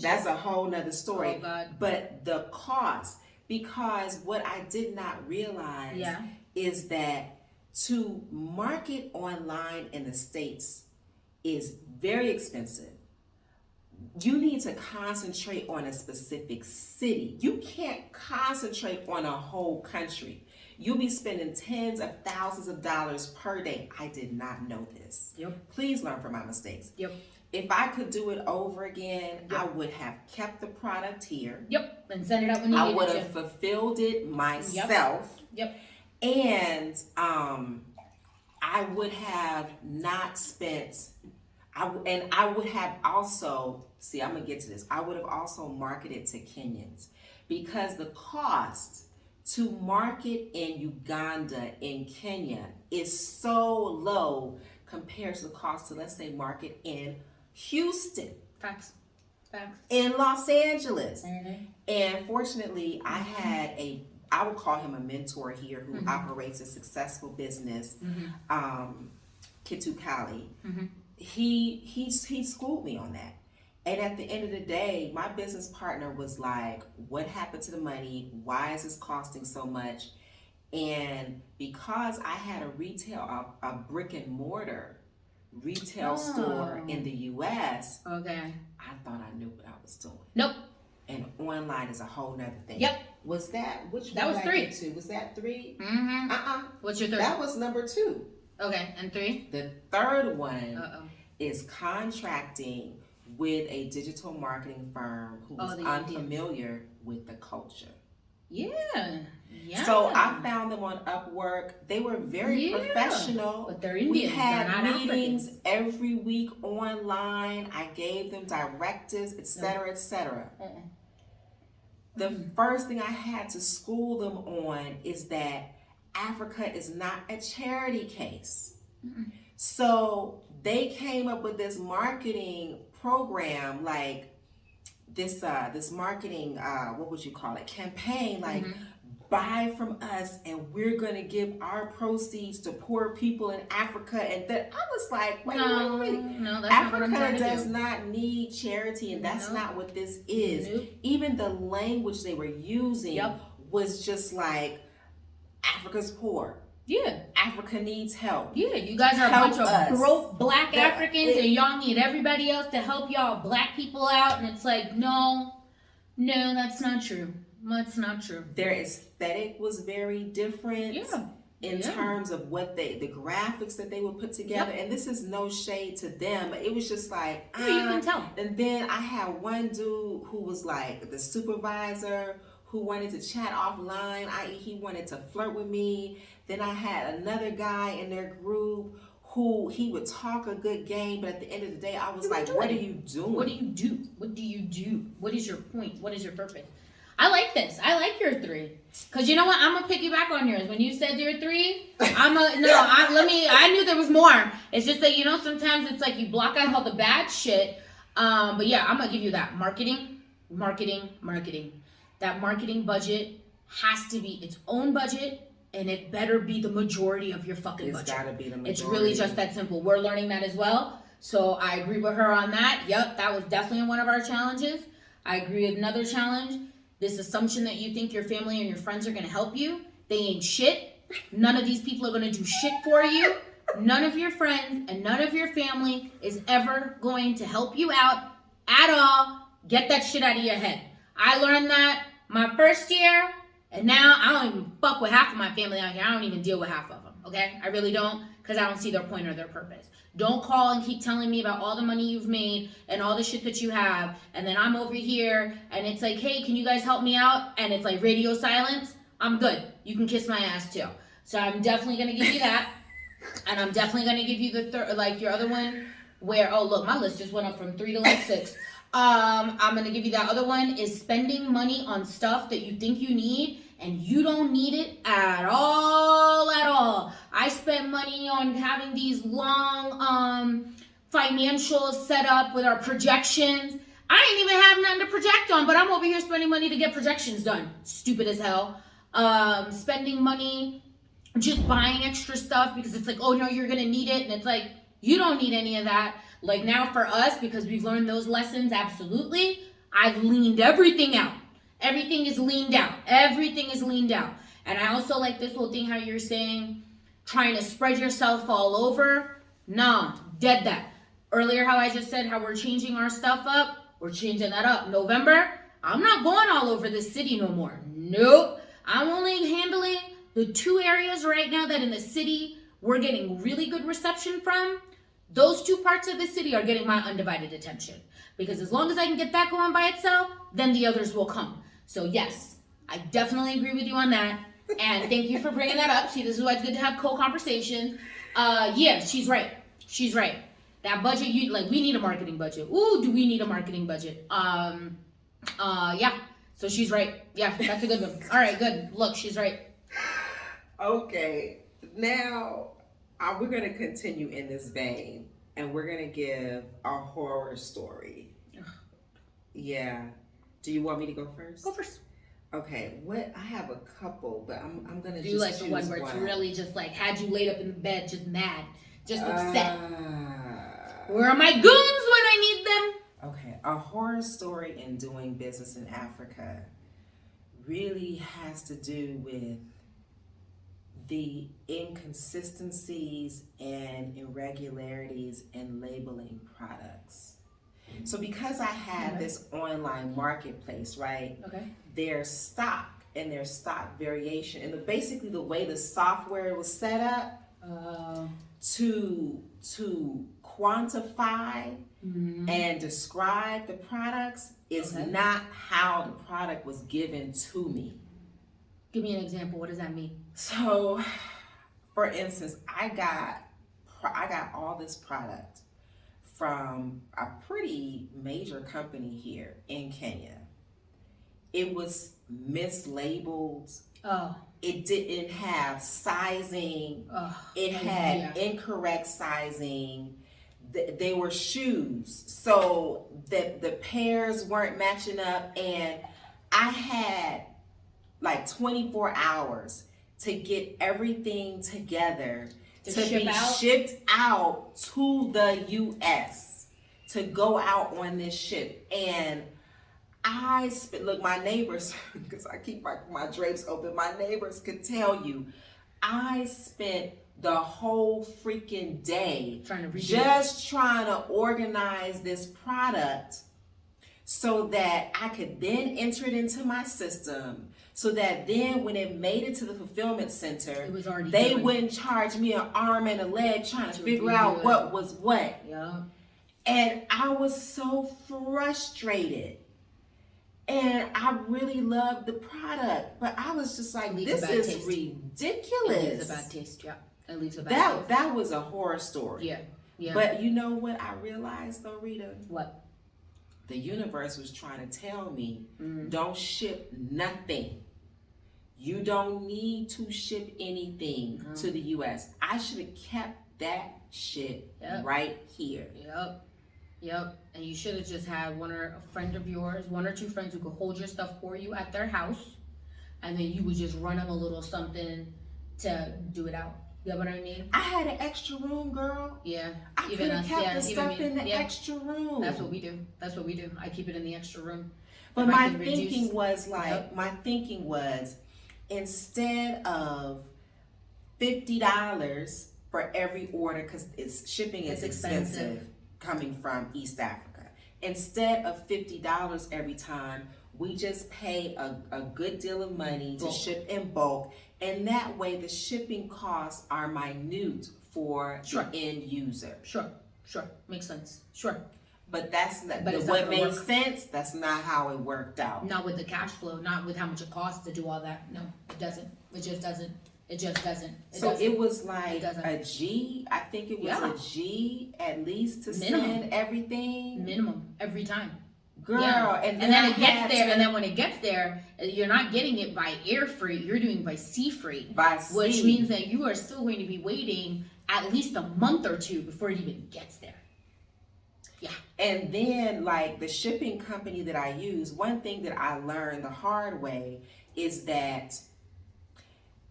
S2: that's a whole nother story.
S1: Oh, God.
S2: But the cost, because what I did not realize is that to market online in the States is very expensive. You need to concentrate on a specific city. You can't concentrate on a whole country. You'll be spending tens of thousands of dollars per day. I did not know this.
S1: Yep.
S2: Please learn from my mistakes.
S1: Yep.
S2: If I could do it over again, I would have kept the product here.
S1: Yep. And send it out when you
S2: I
S1: need
S2: would
S1: it.
S2: have fulfilled it myself.
S1: Yep.
S2: And I would have not spent. I would have also, I'm gonna get to this. I would have also marketed to Kenyans, because the cost to market in Uganda, in Kenya, is so low compared to the cost to, let's say, market in Houston.
S1: Facts.
S2: In Los Angeles. And fortunately, I had I would call him a mentor here who operates a successful business, Kitu Kali. He schooled me on that. And at the end of the day, my business partner was like, what happened to the money? Why is this costing so much? And because I had a brick and mortar retail store in the US, I thought I knew what I was doing.
S1: Nope.
S2: And online is a whole nother thing.
S1: Yep.
S2: Was that, which
S1: that
S2: one
S1: was
S2: did
S1: 3.
S2: I get to? Was that 3?
S1: What's your 3rd?
S2: That was number 2.
S1: Okay, and 3?
S2: The third one is contracting with a digital marketing firm who was unfamiliar with the culture.
S1: Yeah.
S2: So I found them on Upwork. They were very professional.
S1: But they're Indians.
S2: We had meetings every week online. I gave them directives, etc., etc. The first thing I had to school them on is that Africa is not a charity case. So they came up with this marketing program, like this marketing, what would you call it, campaign, like buy from us and we're gonna give our proceeds to poor people in Africa. And then I was like, wait.
S1: No, that's
S2: Africa
S1: not what I'm
S2: does not need charity, and that's not what this is.
S1: Nope.
S2: Even the language they were using was just like, Africa's poor.
S1: Yeah.
S2: Africa needs help.
S1: Yeah, you guys are a bunch of broke black Africans and y'all need everybody else to help y'all black people out. And it's like, no, that's not true. That's not true.
S2: Their aesthetic was very different.
S1: Yeah.
S2: In terms of what the graphics that they would put together. And this is no shade to them, but it was just like,
S1: you can tell.
S2: And then I had one dude who was like the supervisor who wanted to chat offline, i.e. he wanted to flirt with me. Then I had another guy in their group who he would talk a good game, but at the end of the day, I was like, what are you doing?
S1: What do you do? What do you do? What is your point? What is your purpose? I like this. I like your 3. Cause you know what? I'm gonna piggyback on yours. When you said your 3, I knew there was more. It's just that, sometimes it's like you block out all the bad shit. But yeah, I'm gonna give you that. Marketing. That marketing budget has to be its own budget, and it better be the majority of your fucking budget.
S2: It's gotta be the majority.
S1: It's really just that simple. We're learning that as well. So I agree with her on that. Yep, that was definitely one of our challenges. I agree with another challenge. This assumption that you think your family and your friends are going to help you. They ain't shit. None of these people are going to do shit for you. None of your friends and none of your family is ever going to help you out at all. Get that shit out of your head. I learned that my first year, and now I don't even fuck with half of my family out here. I don't even deal with half of them, okay? I really don't, because I don't see their point or their purpose. Don't call and keep telling me about all the money you've made and all the shit that you have, and then I'm over here, and it's like, hey, can you guys help me out? And it's like radio silence. I'm good. You can kiss my ass too. So I'm definitely going to give you that, and I'm definitely going to give you the your other one where, oh, look, my list just went up from 3 to like 6. I'm going to give you that other one is spending money on stuff that you think you need and you don't need it at all. I spent money on having these long financials set up with our projections. I ain't even have nothing to project on, but I'm over here spending money to get projections done. Stupid as hell. Spending money, just buying extra stuff because it's like, oh no, you're going to need it. And it's like, you don't need any of that. Like now for us, because we've learned those lessons, absolutely, I've leaned everything out. Everything is leaned out. And I also like this whole thing how you're saying, trying to spread yourself all over. Nah, dead that. Earlier how I just said how we're changing our stuff up. We're changing that up. November, I'm not going all over the city no more. Nope. I'm only handling the 2 areas right now that in the city we're getting really good reception from. Those 2 parts of the city are getting my undivided attention. Because as long as I can get that going by itself, then the others will come. So yes, I definitely agree with you on that. And thank you for bringing that up. See, this is why it's good to have co-conversation. Yeah, she's right. That budget, we need a marketing budget. Ooh, do we need a marketing budget? Yeah. So she's right. Yeah, that's a good one. All right, good. Look, she's right.
S2: Okay, now we're going to continue in this vein, and we're going to give a horror story. Yeah. Do you want me to go first?
S1: Go first.
S2: Okay, I have a couple, but I'm going to
S1: do like the one where it's really just like had you laid up in the bed, just mad, just upset. Where are my goons when I need them?
S2: Okay, a horror story in doing business in Africa really has to do with the inconsistencies and irregularities in labeling products. So because I had this online marketplace, right?
S1: Okay.
S2: Their stock and their stock variation and basically the way the software was set up to quantify and describe the products is not how the product was given to me.
S1: Give me an example. What does that mean?
S2: So, for instance, I got all this product from a pretty major company here in Kenya. It was mislabeled.
S1: Oh.
S2: It didn't have sizing. Oh. It had incorrect sizing. they were shoes, so the pairs weren't matching up, and I had like 24 hours to get everything together to be shipped out to the US, to go out on this ship. And I spent, look, my neighbors, because I keep my drapes open, my neighbors could tell you, I spent the whole freaking day trying to organize this product so that I could then enter it into my system, so that then when it made it to the fulfillment center, they wouldn't charge me an arm and a leg trying to figure out what was what.
S1: Yeah.
S2: And I was so frustrated. And I really loved the product, but I was just like, this is ridiculous.
S1: It leaves a bad taste, yeah. It leaves a bad taste.
S2: That was a horror story.
S1: Yeah, yeah.
S2: But you know what I realized though, Rita?
S1: What?
S2: The universe was trying to tell me, don't ship nothing. You don't need to ship anything to the US. I should have kept that shit right here.
S1: Yep. And you should have just had one or two friends who could hold your stuff for you at their house, and then you would just run them a little something to do it out. You know what I mean?
S2: I had an extra room, girl.
S1: Yeah.
S2: I could have kept the stuff in the extra room.
S1: That's what we do. I keep it in the extra room.
S2: But my thinking was instead of $50 for every order, because shipping is expensive coming from East Africa. Instead of $50 every time, we just pay a good deal of money to ship in bulk, and that way the shipping costs are minute for the end user.
S1: Sure, makes sense. Sure.
S2: But that's not, what made sense, that's not how it worked out.
S1: Not with the cash flow, not with how much it costs to do all that. No, it doesn't. It just doesn't.
S2: It was like a G, I think it was a G at least to send everything.
S1: Minimum, every time.
S2: Girl, and
S1: then it gets there, and then when it gets there, you're not getting it by air freight, you're doing by sea freight. Which means that you are still going to be waiting at least a month or two before it even gets there. Yeah.
S2: And then like the shipping company that I use, one thing that I learned the hard way is that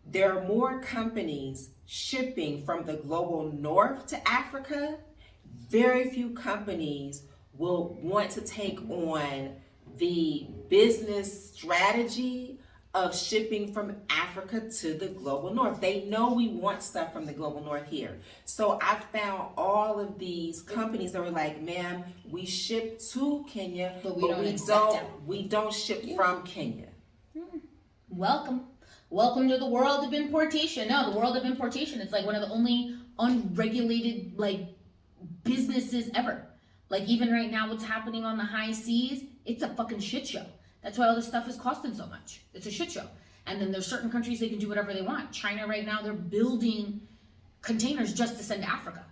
S2: there are more companies shipping from the global north to Africa. Very few companies will want to take on the business strategy of shipping from Africa to the global north. They know we want stuff from the global north here. So I found all of these companies that were like, ma'am, we ship to Kenya, but we don't ship from Kenya.
S1: Welcome to the world of importation. No, the world of importation, it's like one of the only unregulated like businesses ever. Like even right now, what's happening on the high seas, it's a fucking shit show. That's why all this stuff is costing so much. It's a shit show. And then there's certain countries, they can do whatever they want. China right now, they're building containers just to send to Africa.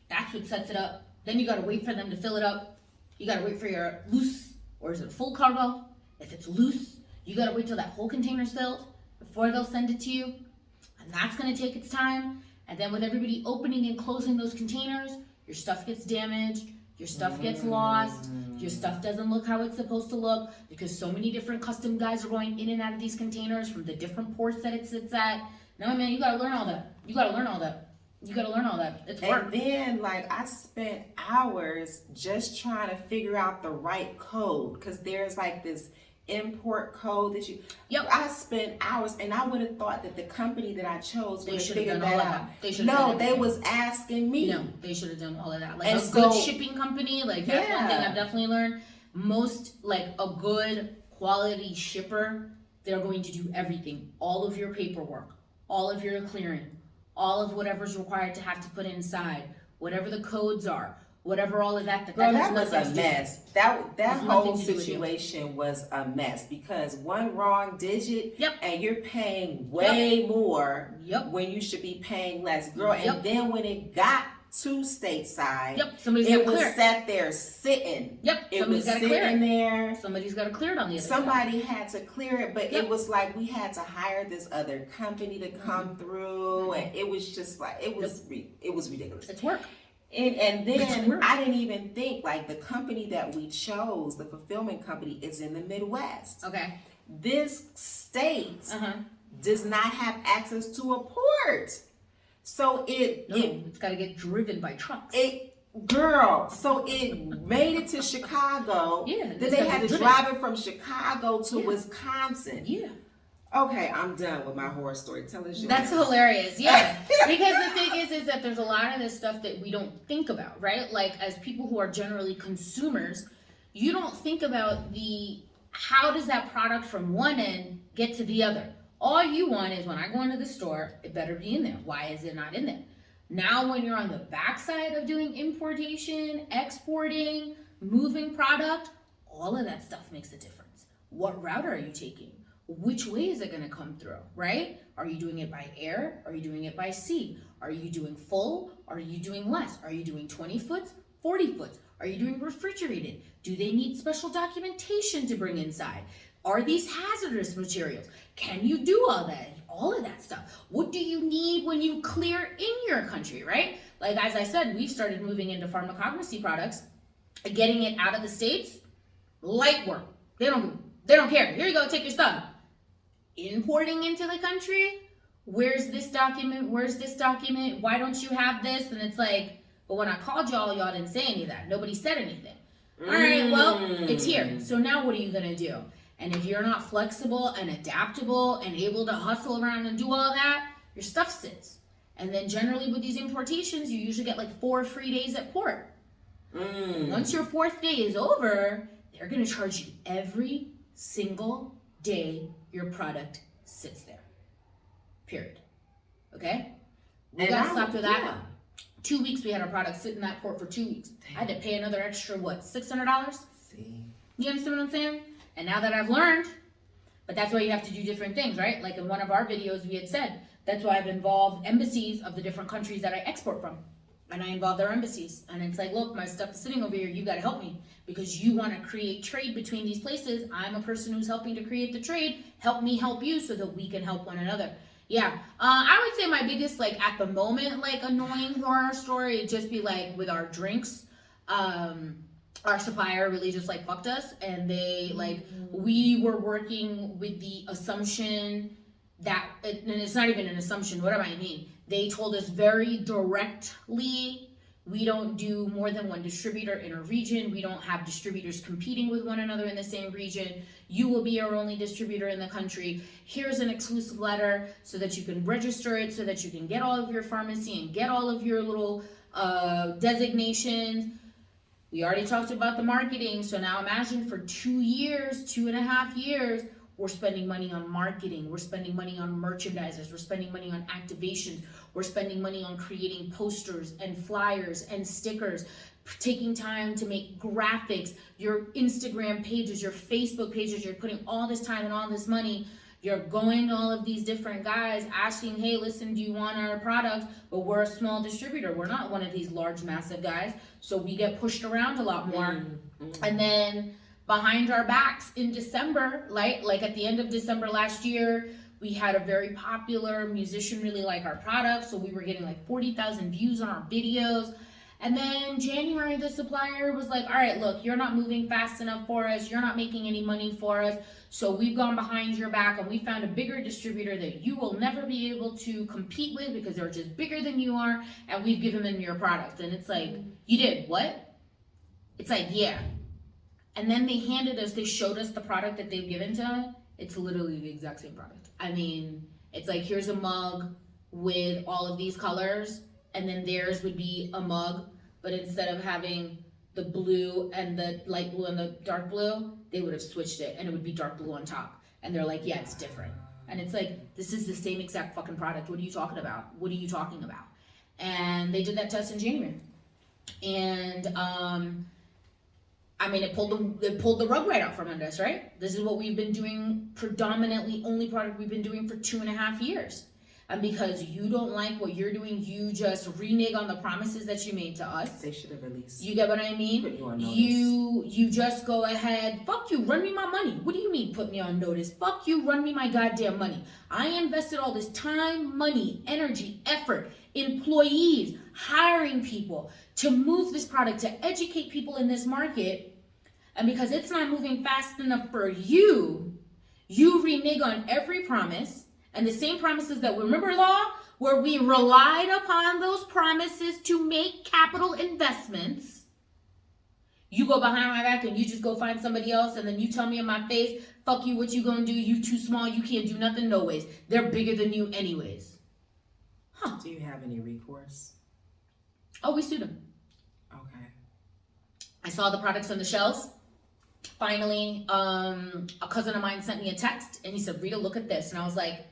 S1: That's what sets it up. Then you gotta wait for them to fill it up. You gotta wait for your loose, or is it full cargo? If it's loose, you gotta wait till that whole container's filled before they'll send it to you. And that's gonna take its time. And then with everybody opening and closing those containers, your stuff gets damaged. Your stuff gets lost. Your stuff doesn't look how it's supposed to look because so many different custom guys are going in and out of these containers from the different ports that it sits at. No, man, you gotta learn all that. You gotta learn all that. It's work.
S2: And then, like, I spent hours just trying to figure out the right code because there's like this import code that I spent hours, and I would have thought that the company that I chose would have figured that out. They was asking me.
S1: No, they should have done all of that. Like good shipping company, like that's one thing I've definitely learned. Most, like a good quality shipper, they're going to do everything. All of your paperwork, all of your clearing, all of whatever's required to have to put inside, whatever the codes are. Whatever, all of that.
S2: That was a mess. That whole situation was a mess because one wrong digit, and you're paying way more when you should be paying less, girl. And then when it got to stateside, it was sat there sitting. It was sitting there.
S1: Somebody's got to clear it on the other
S2: Somebody had to clear it, but it was like we had to hire this other company to come through, and it was just like it was ridiculous.
S1: It's work.
S2: And
S1: It's
S2: then
S1: weird.
S2: I didn't even think, like, the company that we chose, the fulfillment company, is in the Midwest.
S1: Okay.
S2: This state
S1: Uh-huh.
S2: does not have access to a port. So
S1: it's got to get driven by trucks.
S2: So it made it to Chicago.
S1: Yeah.
S2: Then they had to drive it from Chicago to Wisconsin.
S1: Yeah.
S2: Okay, I'm done with my horror story. Tell us yours.
S1: That's hilarious. Yeah. Because the thing is that there's a lot of this stuff that we don't think about, right? Like, as people who are generally consumers, you don't think about how does that product from one end get to the other? All you want is, when I go into the store, it better be in there. Why is it not in there? Now, when you're on the backside of doing importation, exporting, moving product, all of that stuff makes a difference. What route are you taking? Which way is it going to come through, right? Are you doing it by air? Are you doing it by sea? Are you doing full? Are you doing less? Are you doing 20 foot, 40 foot? Are you doing refrigerated? Do they need special documentation to bring inside? Are these hazardous materials? Can you do all that? All of that stuff. What do you need when you clear in your country, right? Like, as I said, we've started moving into pharmacognosy products, getting it out of the States, light work. They don't care. Here you go, take your stuff. Importing into the country, where's this document? Where's this document? Why don't you have this? And it's like, but when I called y'all didn't say any of that. Nobody said anything. All right, well, it's here. So now what are you gonna do? And if you're not flexible and adaptable and able to hustle around and do all that, your stuff sits. And then generally with these importations, you usually get like 4 free days at port. Once your 4th day is over, they're gonna charge you every single day your product sits there. Period. Okay? We got slapped with that.
S2: Yeah.
S1: 2 weeks we had our product sit in that port for 2 weeks. I had to pay another extra, what, $600?
S2: See.
S1: You understand what I'm saying? And now that I've learned, but that's why you have to do different things, right? Like in one of our videos we had said, that's why I've involved embassies of the different countries that I export from. And I involve their embassies. And it's like, look, my stuff is sitting over here. You got to help me because you want to create trade between these places. I'm a person who's helping to create the trade. Help me help you so that we can help one another. Yeah. I would say my biggest, like, at the moment, like, annoying horror story would just be, like, with our drinks. Our supplier really just, like, fucked us. And they, like, we were working with the assumption that, and it's not even an assumption. What do I mean? They told us very directly, we don't do more than one distributor in a region. We don't have distributors competing with one another in the same region. You will be our only distributor in the country. Here's an exclusive letter so that you can register it, so that you can get all of your pharmacy and get all of your little designations. We already talked about the marketing. So now imagine for 2 years, 2.5 years, we're spending money on marketing. We're spending money on merchandisers. We're spending money on activations. We're spending money on creating posters and flyers and stickers, taking time to make graphics, your Instagram pages, your Facebook pages. You're putting all this time and all this money. You're going to all of these different guys asking, hey, listen, do you want our product? But we're a small distributor. We're not one of these large, massive guys. So we get pushed around a lot more. And then behind our backs in December, like at the end of December last year, we had a very popular musician really like our product. So we were getting like 40,000 views on our videos. And then January, the supplier was like, all right, look, you're not moving fast enough for us. You're not making any money for us. So we've gone behind your back and we found a bigger distributor that you will never be able to compete with because they're just bigger than you are. And we've given them your product. And it's like, you did what? It's like, yeah. And then they showed us the product that they've given to us. It's literally the exact same product. I mean, it's like, here's a mug with all of these colors, and then theirs would be a mug, but instead of having the blue and the light blue and the dark blue, they would have switched it, and it would be dark blue on top. And they're like, yeah, it's different. And it's like, this is the same exact fucking product. What are you talking about? What are you talking about? And they did that to us in January. And, I mean, it pulled the rug right out from under us, right? This is what we've been doing predominantly, only product we've been doing for 2.5 years. And because you don't like what you're doing, you just renege on the promises that you made to us.
S2: They should have released.
S1: You get what I mean?
S2: Put you on notice.
S1: You just go ahead, fuck you, run me my money. What do you mean put me on notice? Fuck you, run me my goddamn money. I invested all this time, money, energy, effort, employees. hiring people to move this product, to educate people in this market. And because it's not moving fast enough for you, you renege on every promise. And the same promises that, remember law, where we relied upon those promises to make capital investments. You go behind my back and you just go find somebody else, and then you tell me in my face, fuck you, what you gonna do? You too small, you can't do nothing. No ways. They're bigger than you anyways. Huh.
S2: Do you have any recourse?
S1: Oh, we sued them.
S2: Okay.
S1: I saw the products on the shelves. Finally, a cousin of mine sent me a text and he said, Rita, look at this. And I was like,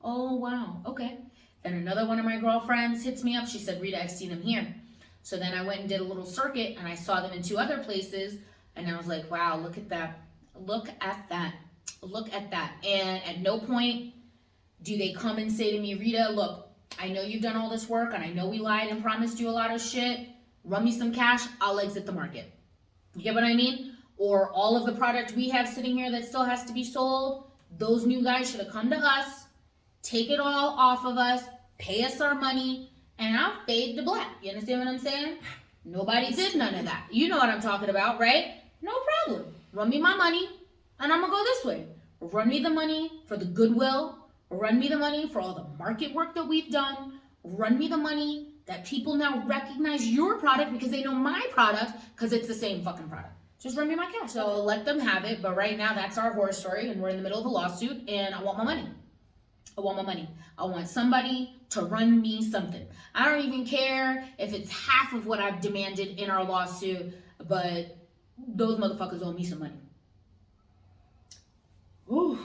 S1: oh, wow, okay. And another one of my girlfriends hits me up. She said, Rita, I've seen them here. So then I went and did a little circuit and I saw them in 2 other places. And I was like, wow, look at that. Look at that. Look at that. And at no point do they come and say to me, Rita, look, I know you've done all this work and I know we lied and promised you a lot of shit. Run me some cash. I'll exit the market. You get what I mean? Or all of the product we have sitting here that still has to be sold, those new guys should have come to us, take it all off of us, pay us our money, and I'll fade to black. You understand what I'm saying? Nobody did none of that. You know what I'm talking about, right? No problem. Run me my money, and I'm going to go this way. Run me the money for the goodwill. Run me the money for all the market work that we've done. Run me the money that people now recognize your product because they know my product because it's the same fucking product. Just run me my cash. So let them have it. But right now, that's our horror story, and we're in the middle of a lawsuit, and I want my money. I want my money. I want somebody to run me something. I don't even care if it's half of what I've demanded in our lawsuit, but those motherfuckers owe me some money.
S2: Ooh,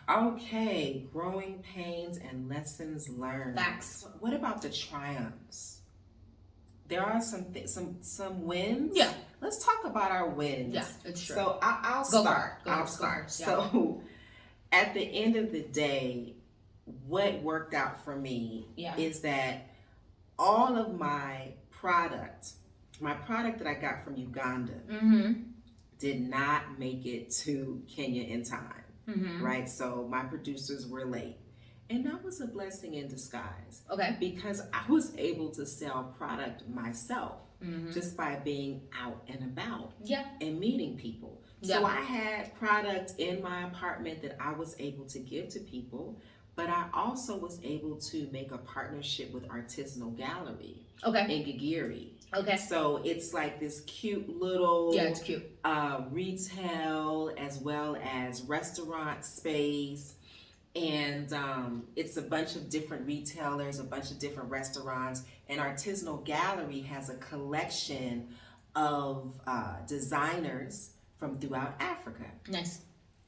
S2: okay. Growing pains and lessons learned.
S1: Facts.
S2: What about the triumphs? There are some wins.
S1: Yeah.
S2: Let's talk about our wins.
S1: Yeah, it's true.
S2: So I'll start. I'll start. So at the end of the day, what worked out for me is that all of my product that I got from Uganda did not make it to Kenya in time, right? So my producers were late. And that was a blessing in disguise.
S1: Okay.
S2: Because I was able to sell product myself just by being out and about and meeting people. So I had product in my apartment that I was able to give to people, but I also was able to make a partnership with Artisanal Gallery in Gigiri. Okay. So it's like this cute little
S1: it's cute.
S2: Retail as well as restaurant space. And it's a bunch of different retailers, a bunch of different restaurants, and Artisanal Gallery has a collection of designers from throughout Africa. Nice.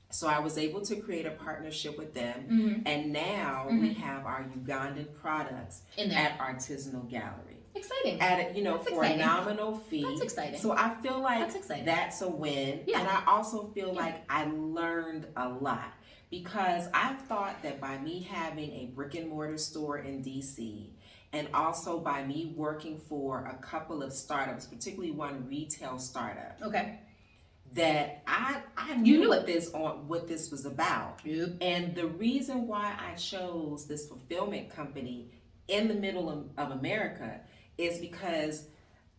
S2: So I was able to create a partnership with them, and now we have our Ugandan products at Artisanal Gallery. Exciting. At a, for a nominal fee. That's exciting. So I feel like that's a win, and I also feel like I learned a lot. Because I thought that by me having a brick and mortar store in DC, and also by me working for a couple of startups, particularly one retail startup, that I knew what this was about. And the reason why I chose this fulfillment company in the middle of America is because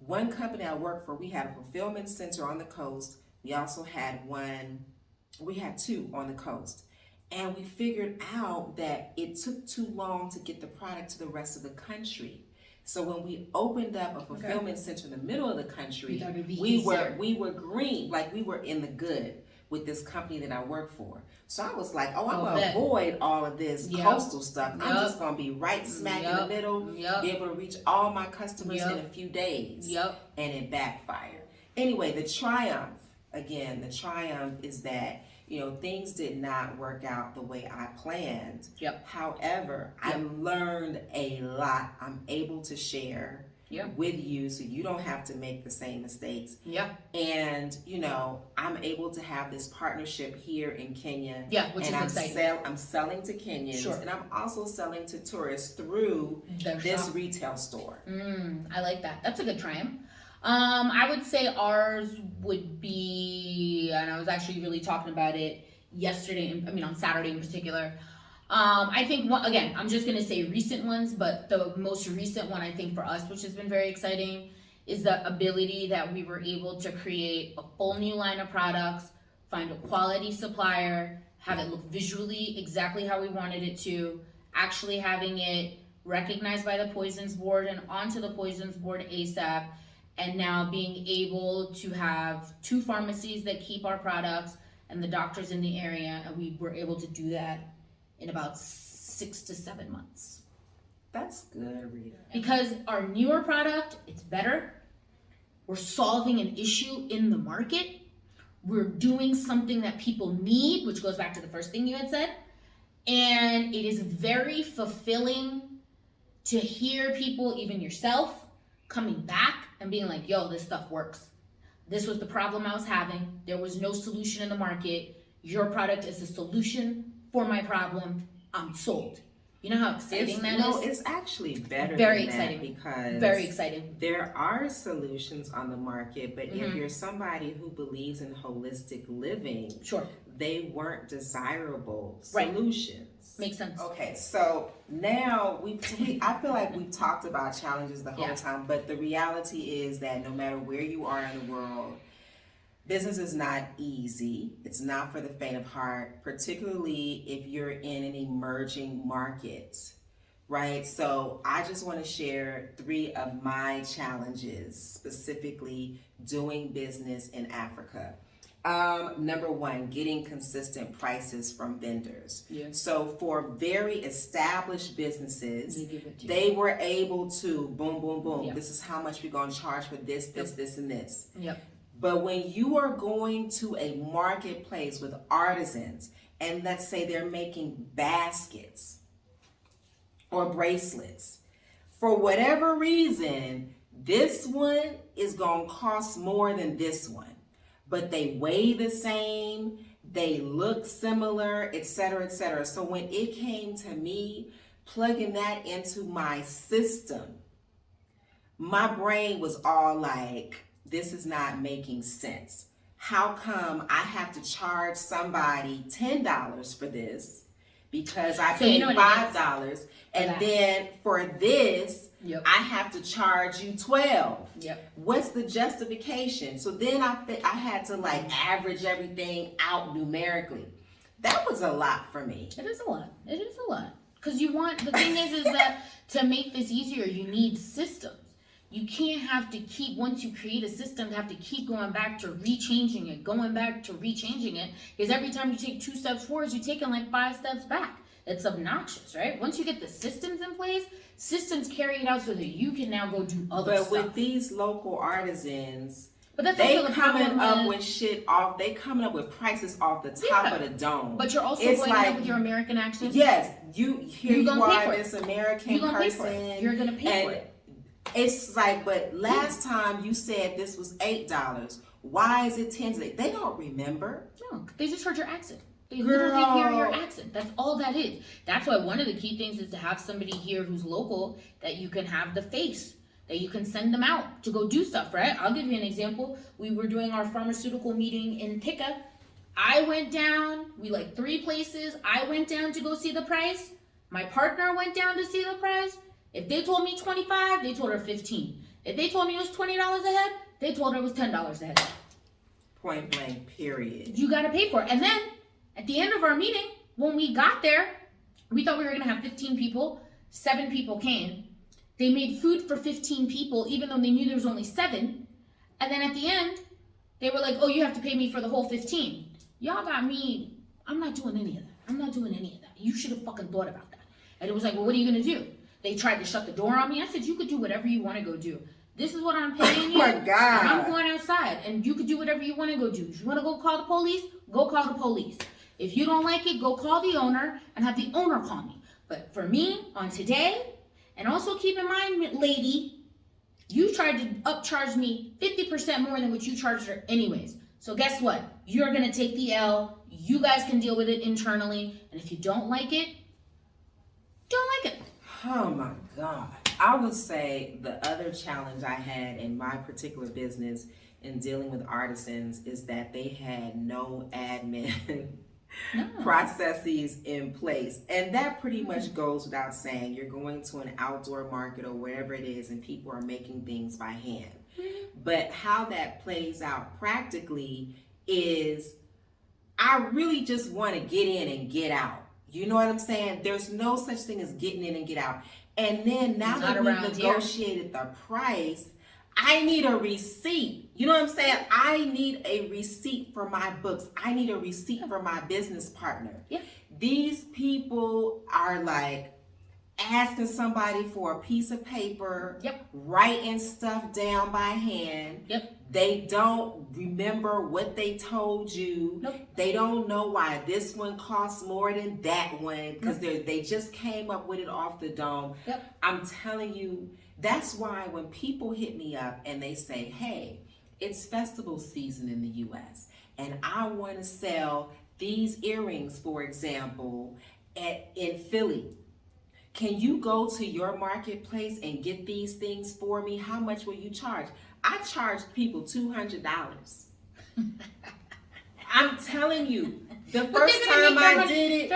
S2: one company I worked for, we had a fulfillment center on the coast. We also had two on the coast. And we figured out that it took too long to get the product to the rest of the country. So when we opened up a fulfillment center in the middle of the country, we were green, like we were in the good with this company that I work for. So I was like, I'm gonna avoid all of this coastal stuff. I'm just gonna be right smack in the middle, be able to reach all my customers in a few days. And it backfired. Anyway, the triumph is that things did not work out the way I planned. However, I learned a lot. I'm able to share with you so you don't have to make the same mistakes. And, I'm able to have this partnership here in Kenya. Which is exciting. I'm selling to Kenyans. And I'm also selling to tourists through this retail store.
S1: I like that. That's a good triumph. I would say ours would be, and I was actually really talking about it yesterday, on Saturday in particular. I think again, I'm just gonna say recent ones, but the most recent one I think for us, which has been very exciting, is the ability that we were able to create a full new line of products, find a quality supplier, have it look visually exactly how we wanted it to, actually having it recognized by the Poisons Board and onto the Poisons Board ASAP, and now being able to have 2 pharmacies that keep our products and the doctors in the area, and we were able to do that in about 6 to 7 months.
S2: That's good, Rita.
S1: Because our newer product, it's better. We're solving an issue in the market. We're doing something that people need, which goes back to the first thing you had said. And it is very fulfilling to hear people, even yourself, coming back and being like, yo, this stuff works. This was the problem I was having. There was no solution in the market. Your product is the solution for my problem. I'm sold. You know how exciting that is?
S2: No, it's actually better
S1: Very
S2: than
S1: exciting.
S2: that because
S1: Very exciting.
S2: there are solutions on the market, but if you're somebody who believes in holistic living,
S1: Sure.
S2: they weren't desirable
S1: Right.
S2: solutions.
S1: Makes sense.
S2: Okay, so now I feel like we've talked about challenges the whole
S1: Yeah.
S2: time, but the reality is that no matter where you are in the world, business is not easy. It's not for the faint of heart, particularly if you're in an emerging market, right? So I just want to share 3 of my challenges, specifically doing business in Africa. Number 1, getting consistent prices from vendors.
S1: Yeah.
S2: So for very established businesses,
S1: They give it to you.
S2: they were able to boom, boom, boom.
S1: Yeah.
S2: This is how much we're going to charge for this, this, and this.
S1: Yep.
S2: But when you are going to a marketplace with artisans, and let's say they're making baskets or bracelets, for whatever reason, this one is going to cost more than this one. But they weigh the same, they look similar, etc., etc. So when it came to me plugging that into my system, my brain was all like, this is not making sense. How come I have to charge somebody $10 for this because I paid $5, and then for this,
S1: Yep.
S2: I have to charge you $12.
S1: Yep.
S2: What's the justification? So then I had to like average everything out numerically. That was a lot for me.
S1: It is a lot. It is a lot. Because the thing is that to make this easier, you need systems. You can't have to once you create a system, have to keep going back to rechanging it, because every time you take 2 steps forward, you're taking like 5 steps back. It's obnoxious, right? Once you get the systems in place, systems carry it out so that you can now go do other stuff.
S2: But with these local artisans,
S1: but that's
S2: they
S1: also the
S2: coming
S1: problem
S2: up with shit off. They coming up with prices off the top of the dome.
S1: But you're also going up with your American accent.
S2: Yes, you are this American
S1: person.
S2: Pay for
S1: it. You're gonna pay for it.
S2: It's like, but last time you said this was $8. Why is it $10? They don't remember.
S1: No, they just heard your accent. They literally hear your accent. That's all that is. That's why one of the key things is to have somebody here who's local that you can have the face, that you can send them out to go do stuff, right? I'll give you an example. We were doing our pharmaceutical meeting in Pika. I went down, 3 places. I went down to go see the price. My partner went down to see the price. If they told me 25, they told her 15. If they told me it was $20 a head, they told her it was $10 a head.
S2: Point blank, period.
S1: You gotta pay for it. And then, at the end of our meeting, when we got there, we thought we were gonna have 15 people. 7 people came. They made food for 15 people, even though they knew there was only 7. And then at the end, they were like, oh, you have to pay me for the whole 15. Y'all got me, I'm not doing any of that. You should have fucking thought about that. And it was like, well, what are you gonna do? They tried to shut the door on me. I said, you could do whatever you wanna go do. This is what I'm paying you.
S2: Oh my God.
S1: And I'm going outside, and you could do whatever you wanna go do. If you wanna go call the police, go call the police. If you don't like it, go call the owner and have the owner call me. But for me, on today, and also keep in mind, lady, you tried to upcharge me 50% more than what you charged her anyways. So guess what? You're gonna take the L. You guys can deal with it internally. And if you don't like it, don't like it.
S2: Oh my God. I would say the other challenge I had in my particular business in dealing with artisans is that they had no admin processes in place. And that pretty much goes without saying. You're going to an outdoor market or wherever it is and people are making things by hand. But how that plays out practically is I really just want to get in and get out. You know what I'm saying? There's no such thing as getting in and get out. And then now that we've negotiated the price, I need a receipt. You know what I'm saying? I need a receipt for my books. I need a receipt for my business partner.
S1: Yeah.
S2: These people are like asking somebody for a piece of paper, writing stuff down by hand. They don't remember what they told you. They don't know why this one costs more than that one because they just came up with it off the dome. I'm telling you, that's why when people hit me up and they say, hey, it's festival season in the US and I want to sell these earrings, for example, in Philly. Can you go to your marketplace and get these things for me? How much will you charge? I charge people $200. I'm telling you, the first time I did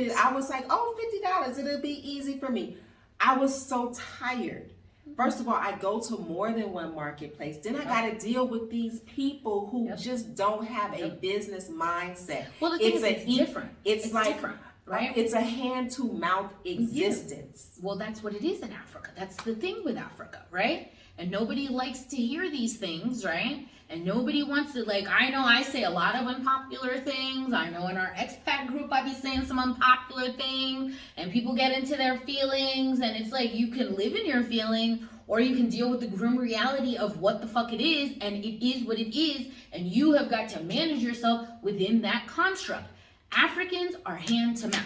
S2: it, I was like, oh, $50, it'll be easy for me. I was so tired. First of all, I go to more than one marketplace. Then I got to deal with these people who just don't have a business mindset.
S1: Well, the thing is, it's different.
S2: It's like
S1: different. Right?
S2: It's a hand-to-mouth existence.
S1: Well, that's what it is in Africa. That's the thing with Africa, right? And nobody likes to hear these things, right? And nobody wants to, like, I know I say a lot of unpopular things. I know in our expat group I be saying some unpopular things, and people get into their feelings, and it's like you can live in your feeling, or you can deal with the grim reality of what the fuck it is, and it is what it is, and you have got to manage yourself within that construct. Africans are hand to mouth,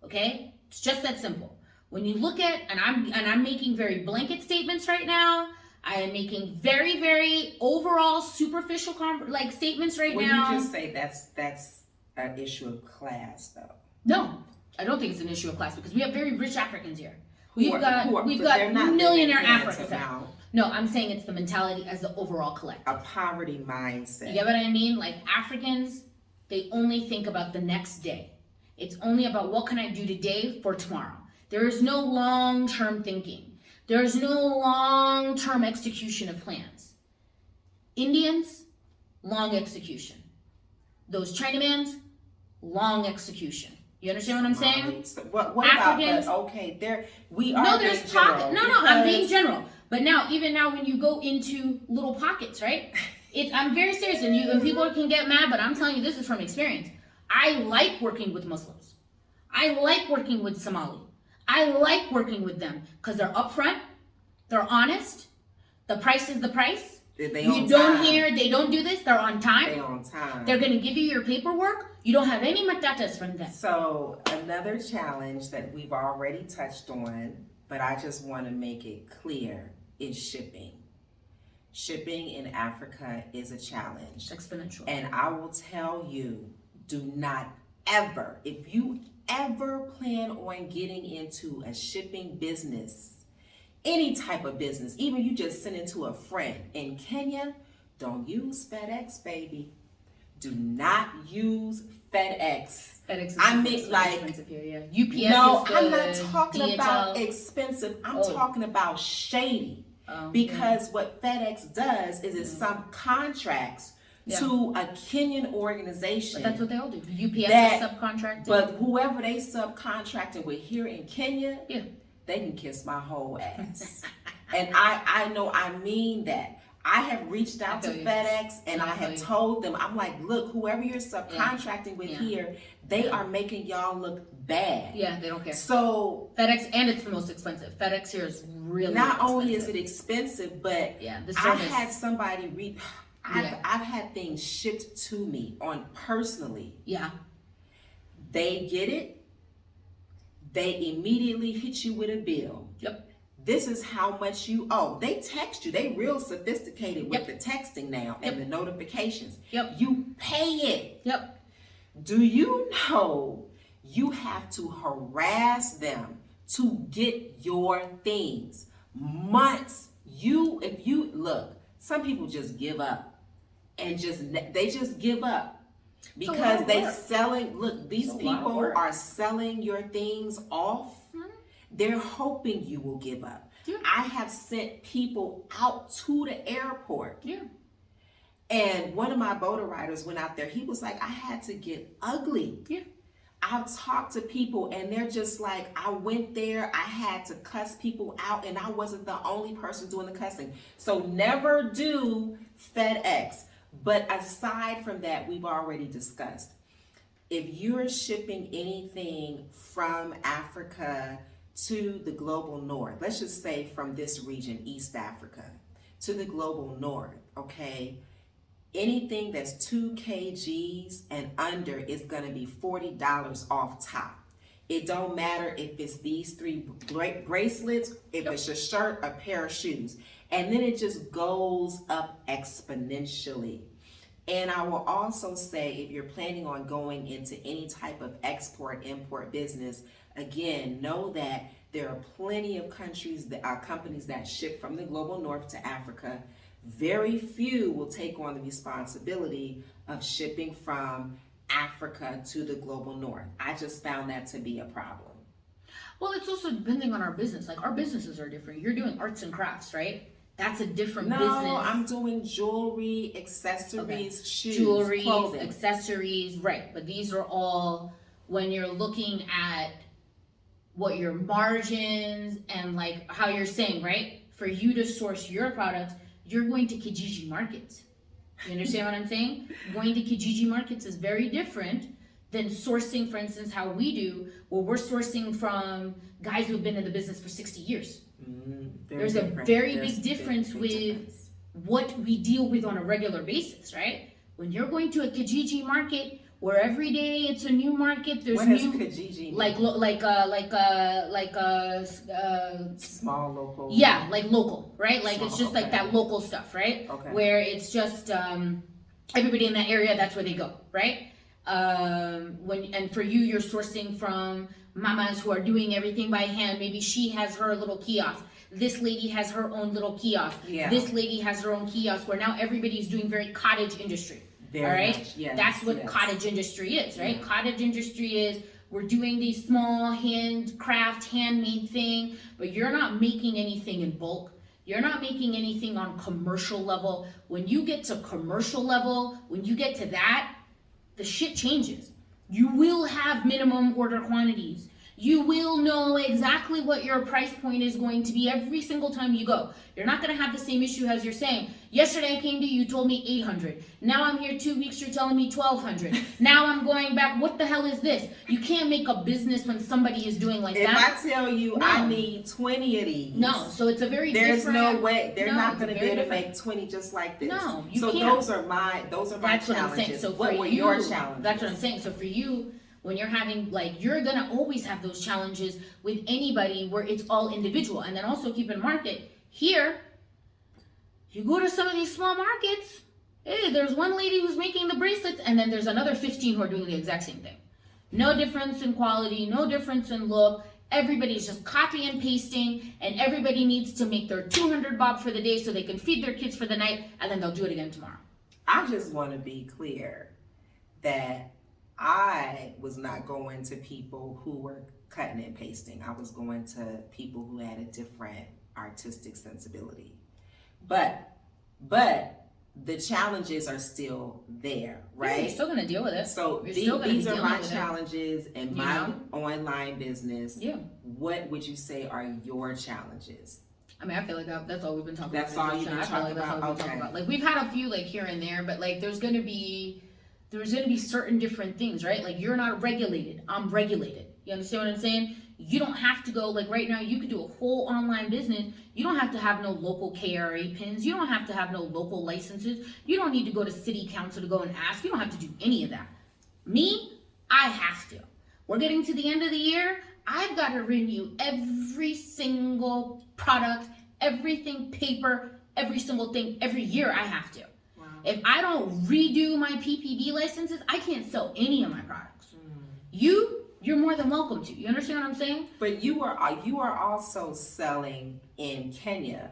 S1: okay? It's just that simple. When you look at, and I'm making very blanket statements right now. I am making very, very overall superficial statements right now.
S2: When you just say that's an issue of class, though.
S1: No, I don't think it's an issue of class because we have very rich Africans here. We've got millionaire Africans. No, I'm saying it's the mentality as the overall collective.
S2: A poverty mindset.
S1: You get what I mean? Like Africans, they only think about the next day. It's only about what can I do today for tomorrow. There is no long-term thinking. There's no long-term execution of plans. Indians, long execution. Those Chinamans, long execution. You understand what I'm saying?
S2: So what
S1: Africans,
S2: about, okay, we are
S1: there's pockets. No, I'm being general. But even now when you go into little pockets, right? I'm very serious, and people can get mad, but I'm telling you this is from experience. I like working with Muslims. I like working with Somali. I like working with them because they're upfront, they're honest, the price is the price. They don't do this, they're on time.
S2: They're on time.
S1: They're gonna give you your paperwork. You don't have any matatas from them.
S2: So another challenge that we've already touched on, but I just want to make it clear, is shipping. Shipping in Africa is a challenge.
S1: It's exponential.
S2: And I will tell you, do not ever, if you ever plan on getting into a shipping business, any type of business, even you just send it to a friend in Kenya, don't use FedEx, baby. Do not use FedEx.
S1: FedEx is expensive here, yeah. UPS
S2: no,
S1: is good.
S2: I'm not talking
S1: DHL.
S2: about expensive. I'm talking about shady. Because what FedEx does is it subcontracts to a Kenyan organization.
S1: But that's what they all do. UPS is subcontracting.
S2: But whoever they subcontracted with here in Kenya, they can kiss my whole ass. And I know I mean that. I have reached out to FedEx and I have told them, I'm like, look, whoever you're subcontracting with here, they are making y'all look bad.
S1: Yeah, they don't care.
S2: So
S1: FedEx, and it's the most expensive. FedEx here is really
S2: not
S1: expensive.
S2: only is it expensive, but
S1: the service.
S2: I've had somebody I've had things shipped to me on personally.
S1: Yeah.
S2: They get it. They immediately hit you with a bill.
S1: Yep.
S2: This is how much you owe. They text you. They real sophisticated with the texting now and the notifications.
S1: Yep.
S2: You pay it.
S1: Yep.
S2: Do you know you have to harass them to get your things? Months. If you look, some people just give up and they just give up. Because they selling, look, these people are selling your things off. They're hoping you will give up.
S1: Yeah.
S2: I have sent people out to the airport.
S1: Yeah.
S2: And one of my boater riders went out there. He was like, I had to get ugly.
S1: Yeah.
S2: I've talked to people and they're just like, I went there, I had to cuss people out, and I wasn't the only person doing the cussing. So never do FedEx. But aside from that, we've already discussed, if you're shipping anything from Africa to the global north, let's just say from this region, East Africa, to the global north, okay? Anything that's 2 kgs and under is gonna be $40 off top. It don't matter if it's these 3 bracelets, if it's a shirt, a pair of shoes. And then it just goes up exponentially. And I will also say, if you're planning on going into any type of export-import business, again, know that there are plenty of countries that are companies that ship from the global north to Africa. Very few will take on the responsibility of shipping from Africa to the global north. I just found that to be a problem.
S1: Well, it's also depending on our business. Like, our businesses are different. You're doing arts and crafts, right? That's a different business.
S2: No, I'm doing jewelry, accessories, shoes,
S1: jewelry,
S2: clothing.
S1: accessories, right? But these are all, when you're looking at what your margins and like how you're saying, right? For you to source your products, you're going to Kijiji markets. You understand what I'm saying? Going to Kijiji markets is very different than sourcing, for instance, how we do, where we're sourcing from guys who've been in the business for 60 years. There's a very big difference with what we deal with on a regular basis, right? When you're going to a Kijiji market, where every day it's a new market, there's
S2: what
S1: new,
S2: Kijiji small local.
S1: Yeah, like local, right? Like
S2: Small,
S1: it's just like that local stuff, right?
S2: Okay.
S1: Where it's just everybody in that area, that's where they go, right? And for you, you're sourcing from mamas who are doing everything by hand. Maybe she has her little kiosk. This lady has her own little kiosk.
S2: Yeah.
S1: This lady has her own kiosk, where now everybody's doing very cottage industry.
S2: Very
S1: all right?
S2: much, yes,
S1: That's what
S2: yes.
S1: cottage industry is, right?
S2: Yeah.
S1: Cottage industry is, we're doing these small handcraft, handmade thing, but you're not making anything in bulk. You're not making anything on commercial level. When you get to commercial level, when you get to that, the shit changes. You will have minimum order quantities. You will know exactly what your price point is going to be every single time you go. You're not going to have the same issue as you're saying. Yesterday I came to you, you told me 800. Now I'm here 2 weeks, you're telling me 1,200. Now I'm going back, what the hell is this? You can't make a business when somebody is doing like that.
S2: If I tell you I need 20 of these.
S1: No, so it's a very
S2: There's
S1: different.
S2: no way. They're not
S1: it's
S2: going to
S1: very
S2: be able to
S1: different.
S2: make 20 just like this.
S1: No, you
S2: so
S1: can't.
S2: those are my
S1: That's
S2: challenges.
S1: what I'm saying. So
S2: what
S1: for
S2: were
S1: you,
S2: your challenges?
S1: That's what I'm saying. So for you, when you're having, like, you're gonna always have those challenges with anybody where it's all individual. And then also keep in market, here, you go to some of these small markets, hey, there's one lady who's making the bracelets, and then there's another 15 who are doing the exact same thing. No difference in quality, no difference in look. Everybody's just copy and pasting, and everybody needs to make their 200 bob for the day so they can feed their kids for the night, and then they'll do it again tomorrow.
S2: I just want to be clear that I was not going to people who were cutting and pasting. I was going to people who had a different artistic sensibility. But the challenges are still there, right?
S1: Yeah, you're still gonna deal with it.
S2: So
S1: You're still gonna
S2: these
S1: be
S2: are
S1: dealing
S2: my
S1: with it.
S2: challenges in my online business.
S1: Yeah.
S2: What would you say are your challenges?
S1: I mean, I feel like that's all we've been talking
S2: That's
S1: about.
S2: all you've been talking about? Okay.
S1: Like, we've had a few, like, here and there, but, like, there's gonna be certain different things, right? Like, you're not regulated. I'm regulated. You understand what I'm saying? You don't have to go, like, right now, you could do a whole online business. You don't have to have no local KRA pins. You don't have to have no local licenses. You don't need to go to city council to go and ask. You don't have to do any of that. Me, I have to. We're getting to the end of the year. I've got to renew every single product, everything paper, every single thing. Every year I have to.
S2: Wow.
S1: If I don't redo my PPB licenses, I can't sell any of my products. You're more than welcome to. You understand what I'm saying?
S2: But you are also selling in Kenya,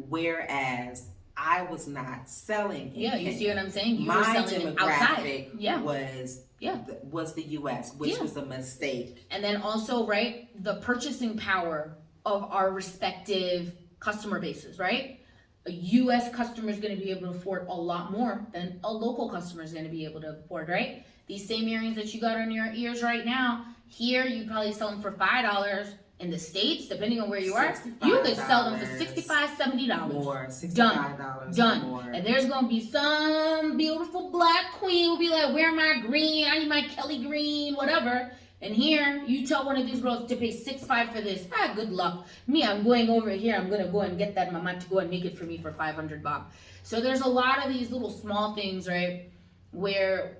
S2: whereas I was not selling in
S1: Yeah, you
S2: Kenya.
S1: see what I'm saying? You
S2: My
S1: were selling it outside.
S2: demographic
S1: Yeah.
S2: was the U.S., which
S1: Yeah.
S2: was a mistake.
S1: And then also, right, the purchasing power of our respective customer bases, right? A U.S. customer is going to be able to afford a lot more than a local customer is going to be able to afford, right? These same earrings that you got on your ears right now, here you probably sell them for $5. In the States, depending on where you are, you could sell them for $65, $70.
S2: More, $65
S1: Done.
S2: more.
S1: And there's gonna be some beautiful black queen who'll be like, where my green? I need my Kelly green, whatever. And here, you tell one of these girls to pay $6.5 for this. Ah, good luck. Me, I'm going over here. I'm gonna go and get that mama to go and make it for me for 500 bob. So there's a lot of these little small things, right? Where,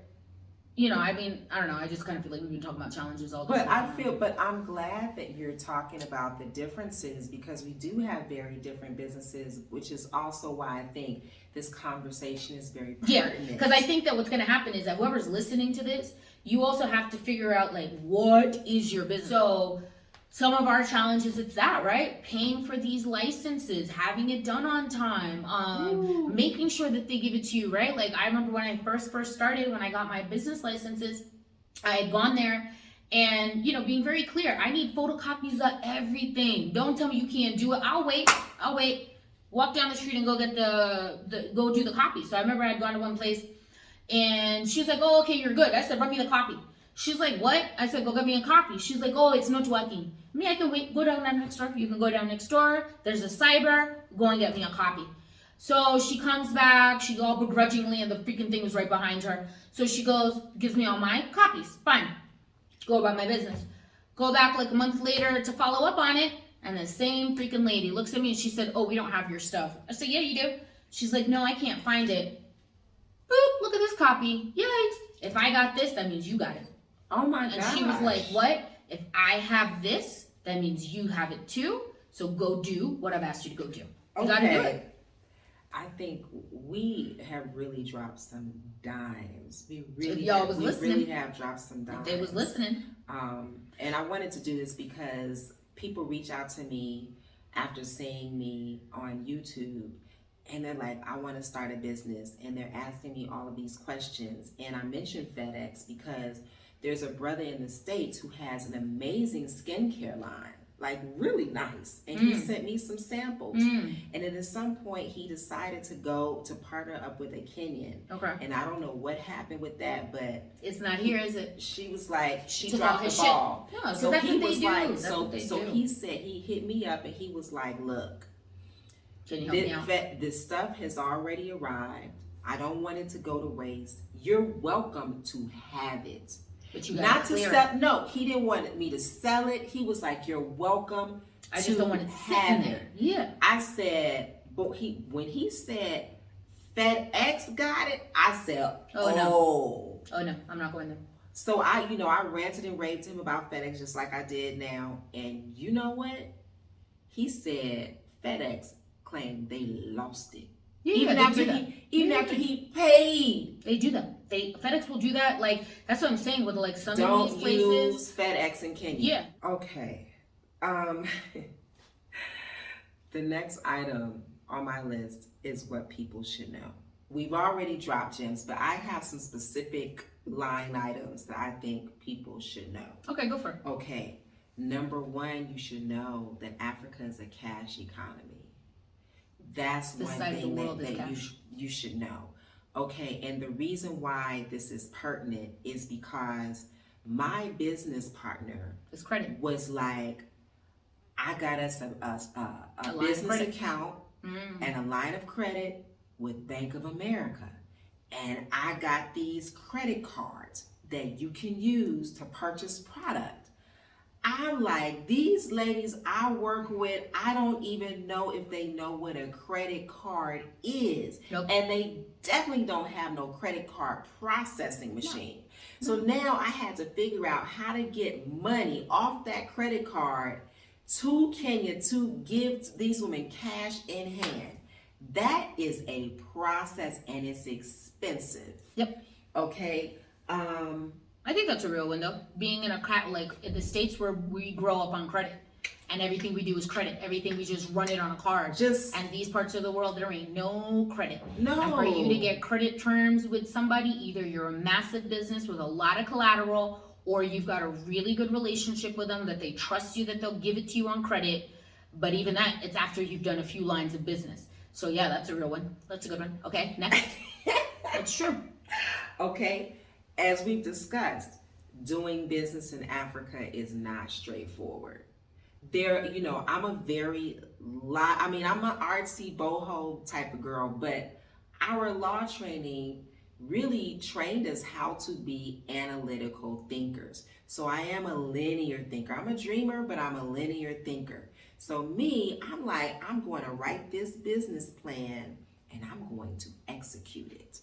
S1: you know, I mean, I don't know. I just kind of feel like we've been talking about challenges all the time.
S2: But I'm glad that you're talking about the differences, because we do have very different businesses, which is also why I think this conversation is very pertinent.
S1: Yeah, because I think that what's going to happen is that whoever's listening to this, you also have to figure out, like, what is your business? So some of our challenges, it's that, right? Paying for these licenses, having it done on time, making sure that they give it to you, right? Like, I remember when I first started, when I got my business licenses, I had gone there and, you know, being very clear, I need photocopies of everything. Don't tell me you can't do it. I'll wait. Walk down the street and go get go do the copy. So I remember I had gone to one place and she was like, oh, okay, you're good. I said, run me the copy. She's like, what? I said, go get me a copy. She's like, oh, it's not working. Me, I can wait. Go down next door. You can go down next door. There's a cyber. Go and get me a copy. So she comes back. She all begrudgingly, and the freaking thing was right behind her. So she goes, gives me all my copies. Fine. Go about my business. Go back like a month later to follow up on it. And the same freaking lady looks at me and she said, oh, we don't have your stuff. I said, yeah, you do. She's like, no, I can't find it. Boop, look at this copy. Yikes. If I got this, that means you got it.
S2: Oh my
S1: God.
S2: gosh.
S1: And she was like, what? If I have this, that means you have it too. So go do what I've asked you to go do. You gotta do it.
S2: I think we have really dropped some dimes. We really have dropped some dimes.
S1: If they was listening.
S2: And I wanted to do this because people reach out to me after seeing me on YouTube, and they're like, I want to start a business, and they're asking me all of these questions. And I mentioned FedEx because there's a brother in the States who has an amazing skincare line, like really nice. And he sent me some samples. And then at some point he decided to partner up with a Kenyan. Okay. And I don't know what happened with that, but
S1: it's not here, is it?
S2: She was like, she dropped the ball.
S1: Yeah, so that's what they do. Like,
S2: so he said, he hit me up and he was like, look,
S1: can you help me out?
S2: This stuff has already arrived. I don't want it to go to waste. You're welcome to have it.
S1: But you not to
S2: sell. No, he didn't want me to sell it. He was like, "You're welcome."
S1: I just don't want it sitting there. Yeah.
S2: I said, but when he said FedEx got it, I said, "Oh
S1: no, I'm not going there."
S2: So I ranted and raved to him about FedEx just like I did now, and you know what? He said FedEx claimed they lost it. Yeah, even after he paid.
S1: They do that. FedEx will do that. Like, that's what I'm saying with like some
S2: of
S1: these places.
S2: Don't use FedEx in Kenya.
S1: Yeah.
S2: Okay. The next item on my list is what people should know. We've already dropped gems, but I have some specific line items that I think people should know.
S1: Okay, go for it.
S2: Okay. Number one, you should know that Africa is a cash economy. That's one thing that you should know. Okay, and the reason why this is pertinent is because my business partner was like, I got us a business account and a line of credit with Bank of America. And I got these credit cards that you can use to purchase product. I'm like, these ladies I work with, I don't even know if they know what a credit card is. Nope. And they definitely don't have no credit card processing machine. No. So now I had to figure out how to get money off that credit card to Kenya to give these women cash in hand. That is a process and it's expensive.
S1: Yep.
S2: Okay.
S1: I think that's a real one though. Being in in the States where we grow up on credit. and everything we do is credit. Everything we just run it on a card. And these parts of the world, there ain't no credit.
S2: No.
S1: And for you to get credit terms with somebody, either you're a massive business with a lot of collateral, or you've got a really good relationship with them that they trust you, that they'll give it to you on credit. But even that, it's after you've done a few lines of business. So yeah, that's a real one. That's a good one. Okay, next. That's true.
S2: Okay, as we've discussed, doing business in Africa is not straightforward. I'm a very I'm an artsy boho type of girl, but our law training really trained us how to be analytical thinkers. So I am a linear thinker. I'm a dreamer, but I'm a linear thinker. So I'm like, I'm going to write this business plan and I'm going to execute it.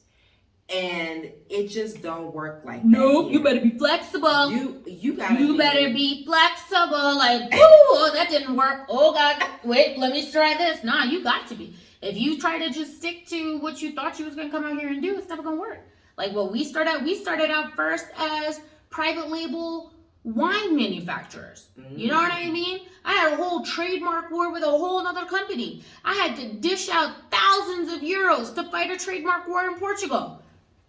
S2: And it just don't work like that.
S1: Nope, you better be flexible.
S2: You
S1: better be flexible. Like, oh, that didn't work. Oh God, wait, let me try this. Nah, you got to be. If you try to just stick to what you thought you was gonna come out here and do, it's never gonna work. Like what we started out first as private label wine manufacturers. You know what I mean? I had a whole trademark war with a whole other company. I had to dish out thousands of euros to fight a trademark war in Portugal.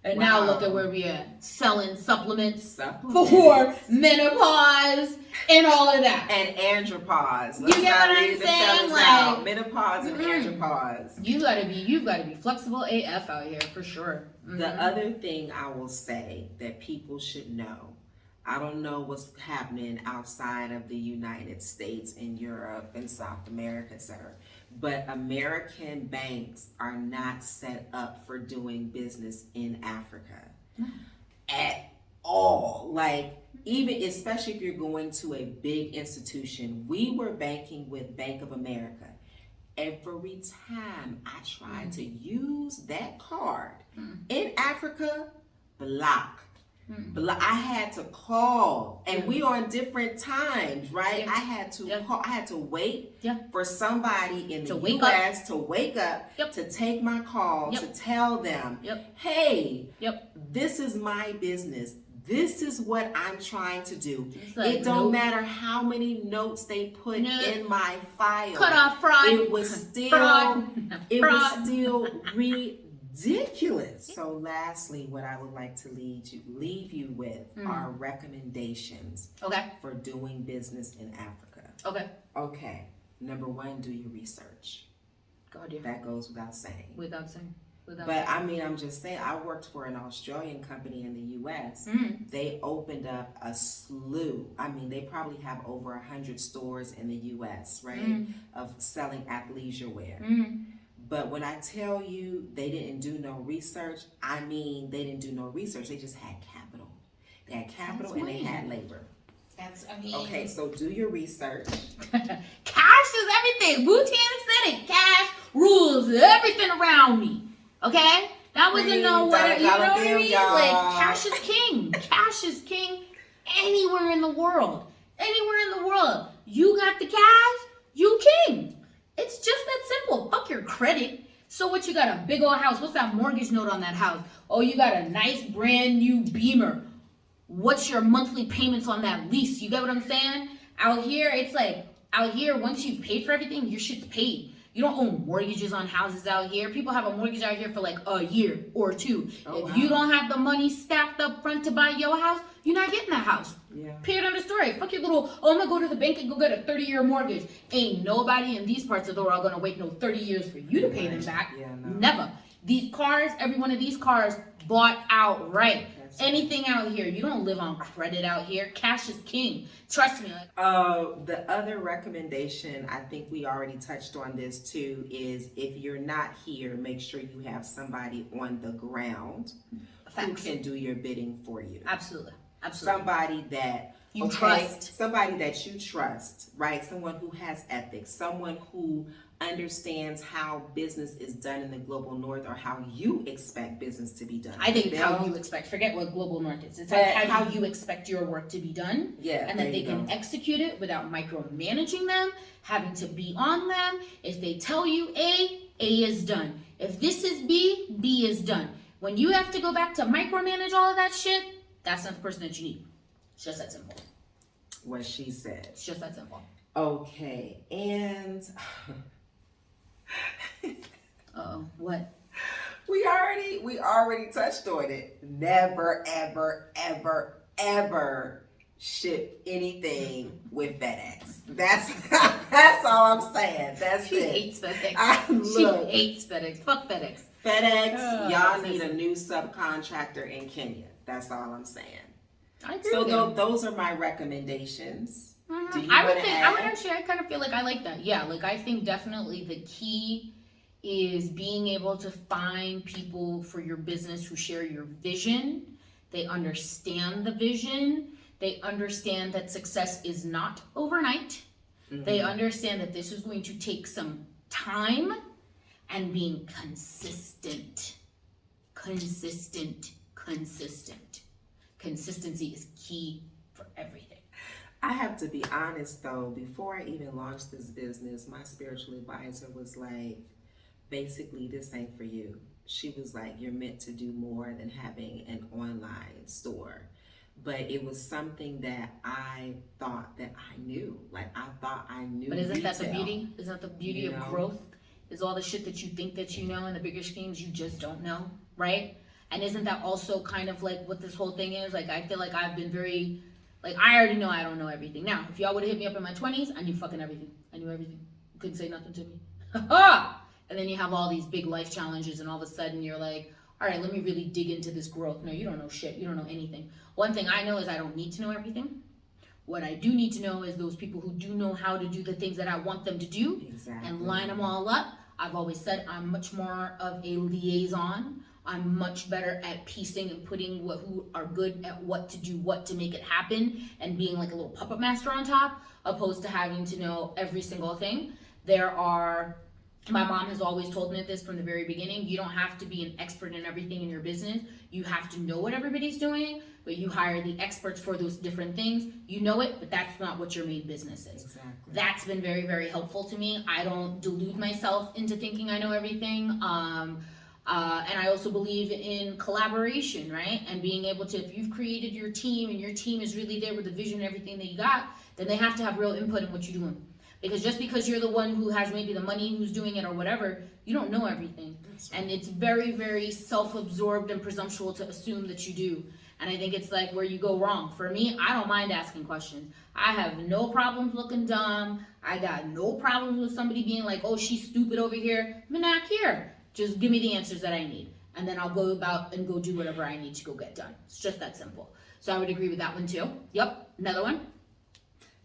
S1: And now look at where we at, selling supplements for menopause and all of that.
S2: And andropause.
S1: You get what I'm saying? Like
S2: menopause and andropause.
S1: You've got to be flexible AF out here for sure.
S2: The other thing I will say that people should know, I don't know what's happening outside of the United States and Europe and South America, etc. But American banks are not set up for doing business in Africa at all. Like, even especially if you're going to a big institution. We were banking with Bank of America. Every time I tried to use that card in Africa, block. I had to call, and we on different times, right? I had to call. I had to wait for somebody in the U.S. to wake up, to take my call, to tell them, hey, this is my business. This is what I'm trying to do. Like, it don't matter how many notes they put in my file.
S1: Cut off fraud.
S2: It was still ridiculous. So lastly, what I would like to leave you with are recommendations for doing business in Africa. Okay. Number one, do your research. That goes without saying. But I'm just saying, I worked for an Australian company in the U.S. They opened up a slew. They probably have over 100 stores in the U.S., right? Of selling athleisure wear. But when I tell you they didn't do no research, they didn't do no research. They just had capital. They had capital and they had labor. Okay, so do your research.
S1: Cash is everything. Wu-Tang said it. Cash rules everything around me. Okay? That wasn't no what, you know what I mean? Like, cash is king. Cash is king anywhere in the world. Anywhere in the world. You got the cash, you king. It's just that simple. Fuck your credit. So what, you got a big old house? What's that mortgage note on that house? Oh, you got a nice brand new Beamer. What's your monthly payments on that lease? You get what I'm saying? Out here, it's like, once you've paid for everything, your shit's paid. You don't own mortgages on houses out here. People have a mortgage out here for like a year or two. If you don't have the money stacked up front to buy your house, you're not getting that house. Period, end of story. Fuck your little, I'm gonna go to the bank and go get a 30-year mortgage. Ain't nobody in these parts of the world gonna wait no 30 years for you to pay them back. Never. These cars, every one of these cars bought outright. Anything out here, you don't live on credit out here. Cash is king. Trust me.
S2: The other recommendation, I think we already touched on this too, is if you're not here, make sure you have somebody on the ground who can do your bidding for you.
S1: Absolutely.
S2: Somebody that you trust. Somebody that you trust, right? Someone who has ethics. Someone who understands how business is done in the global north, or how you expect business to be done.
S1: I think it's how you expect. Forget what global north is. It's how you expect your work to be done. And that they can execute it without micromanaging them, having to be on them. If they tell you A is done. If this is B, B is done. When you have to go back to micromanage all of that shit, that's not the person that you need. It's just that simple.
S2: What she said.
S1: It's just that simple.
S2: Okay, and
S1: What?
S2: we already touched on it. Never, ever, ever, ever ship anything with FedEx. That's all I'm saying. That's
S1: She
S2: it.
S1: hates FedEx.
S2: Look,
S1: She hates FedEx. Fuck FedEx.
S2: FedEx, y'all need a new subcontractor in Kenya. That's all I'm saying.
S1: I agree
S2: So
S1: with you.
S2: those are my recommendations. Do you
S1: I would
S2: want to
S1: think,
S2: add?
S1: I would actually, I kind of feel like I like that. Yeah, like I think definitely the key is being able to find people for your business who share your vision. They understand the vision. They understand that success is not overnight. They understand that this is going to take some time, and being consistent. Consistency is key for everything.
S2: I have to be honest though, before I even launched this business, my spiritual advisor was like, basically, this ain't for you. She was like, you're meant to do more than having an online store. But it was something that I thought that I knew. Like, I thought I knew.
S1: But isn't that the
S2: retail.
S1: beauty? Isn't that the beauty of growth? Is all the shit that you think that you know in the bigger schemes you just don't know, right? And isn't that also kind of like what this whole thing is? Like, I feel like I've been very, like, I already know I don't know everything. Now, if y'all would have hit me up in my 20s, I knew fucking everything. I knew everything. You couldn't say nothing to me. And then you have all these big life challenges, and all of a sudden you're like, all right, let me really dig into this growth. No, you don't know shit. You don't know anything. One thing I know is I don't need to know everything. What I do need to know is those people who do know how to do the things that I want them to do, and line them all up. I've always said I'm much more of a liaison. I'm much better at piecing and putting who are good at what to do, what to make it happen, and being like a little puppet master on top, opposed to having to know every single thing. My mom has always told me this from the very beginning. You don't have to be an expert in everything in your business. You have to know what everybody's doing, but you hire the experts for those different things. You know it, but that's not what your main business is.
S2: Exactly.
S1: That's been very, very helpful to me. I don't delude myself into thinking I know everything. And I also believe in collaboration, right? And being able to, if you've created your team and your team is really there with the vision and everything that you got, then they have to have real input in what you're doing. Because just because you're the one who has maybe the money, who's doing it or whatever, you don't know everything. Right. And it's very, very self-absorbed and presumptuous to assume that you do. And I think it's like where you go wrong. For me, I don't mind asking questions. I have no problems looking dumb. I got no problems with somebody being like, oh, she's stupid over here. I'm not here. Just give me the answers that I need. And then I'll go about and go do whatever I need to go get done. It's just that simple. So I would agree with that one too. Yep. Another one?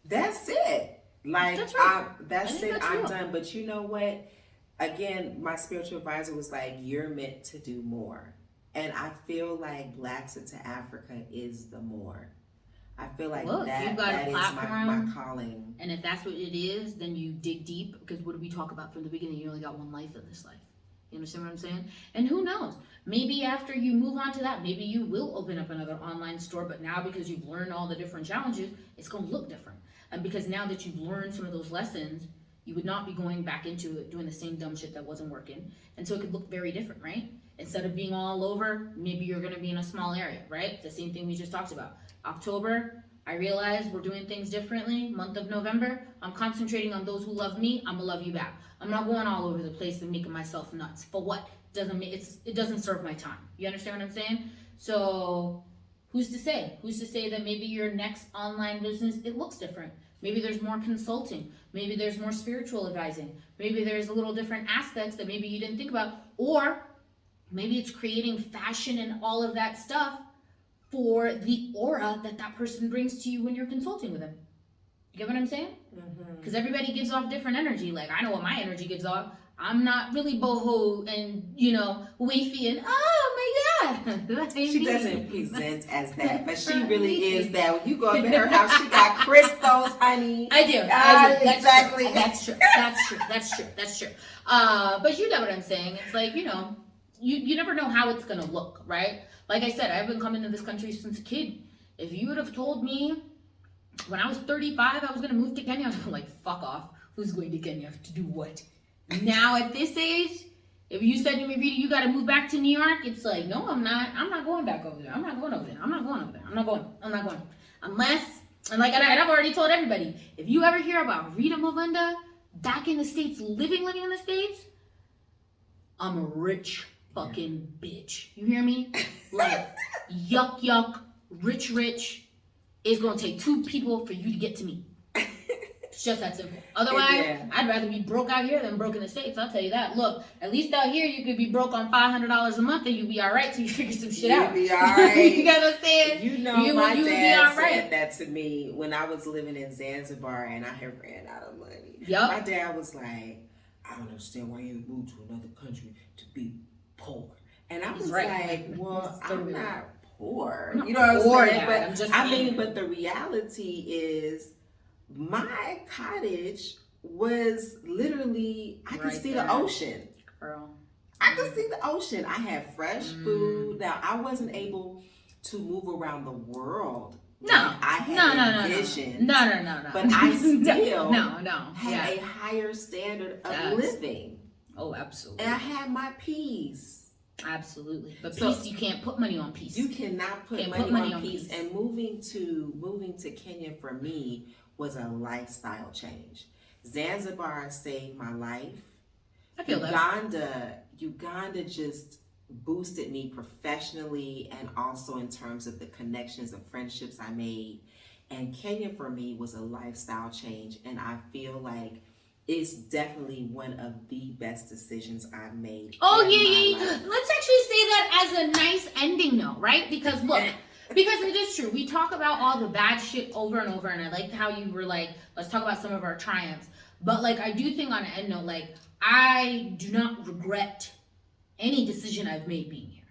S2: That's it. Like,
S1: that's right.
S2: That's it. I'm done. But you know what? Again, my spiritual advisor was like, you're meant to do more. And I feel like BLAXIT to Africa is the more. I feel like that is my calling.
S1: And if that's what it is, then you dig deep. Because what did we talk about from the beginning? You only got one life in this life. You understand what I'm saying? And who knows? Maybe after you move on to that, maybe you will open up another online store. But now because you've learned all the different challenges, it's going to look different. And because now that you've learned some of those lessons, you would not be going back into it doing the same dumb shit that wasn't working. And so it could look very different, right? Instead of being all over, maybe you're going to be in a small area, right? The same thing we just talked about. October, I realized we're doing things differently. Month of November, I'm concentrating on those who love me. I'm going to love you back. I'm not going all over the place and making myself nuts. For what? It doesn't serve my time. You understand what I'm saying? So who's to say? Who's to say that maybe your next online business, it looks different? Maybe there's more consulting. Maybe there's more spiritual advising. Maybe there's a little different aspects that maybe you didn't think about. Or maybe it's creating fashion and all of that stuff for the aura that that person brings to you when you're consulting with them. You get what I'm saying? Because everybody gives off different energy. Like, I know what my energy gives off. I'm not really boho and, wafy and, oh my God.
S2: She doesn't present as that, but she really is that. When you go up in her house, she got crystals, honey.
S1: I do.
S2: Exactly.
S1: That's true. But you know what I'm saying. It's like, you never know how it's going to look, right? Like I said, I've been coming to this country since a kid. If you would have told me when I was 35 I was going to move to Kenya, I was like, fuck off. Who's going to Kenya to do what? Now at this age, if you said to me, Rita, you got to move back to New York, it's like, no, I'm not going back over there. I'm not going over there. I'm not going. Unless And I've already told everybody, if you ever hear about Rita Mavunda back in the States, living in the States, I'm a rich fucking bitch. You hear me? Like, yuck, rich. It's gonna take two people for you to get to me. It's just that simple. Otherwise, I'd rather be broke out here than broke in the States. I'll tell you that. Look, at least out here you could be broke on $500 a month and you'd be all right till you figure some shit out.
S2: You'd be all right.
S1: You know what I'm saying?
S2: You know, my dad said that to me when I was living in Zanzibar and I had ran out of money.
S1: Yep.
S2: My dad was like, I don't understand why you moved to another country to be poor. And I was like, well, I'm not poor. You know what I'm saying? But the reality is, my cottage was literally, I could see the ocean.
S1: Girl.
S2: I could see the ocean. I had fresh food. Now, I wasn't able to move around the world.
S1: No.
S2: I had vision.
S1: No.
S2: But I still had
S1: a
S2: higher standard of living.
S1: Oh, absolutely.
S2: And I had my peace.
S1: Absolutely. But peace, you can't put money on peace.
S2: You cannot put money on peace. And moving to Kenya for me was a lifestyle change. Zanzibar saved my life.
S1: I feel
S2: Uganda just boosted me professionally and also in terms of the connections and friendships I made. And Kenya for me was a lifestyle change, and I feel like it's definitely one of the best decisions I've made.
S1: Oh yeah. Let's actually say that as a nice ending note, right? Because look, because it is true. We talk about all the bad shit over and over, and I liked how you were like, let's talk about some of our triumphs. But like, I do think on an end note, like, I do not regret any decision I've made being here.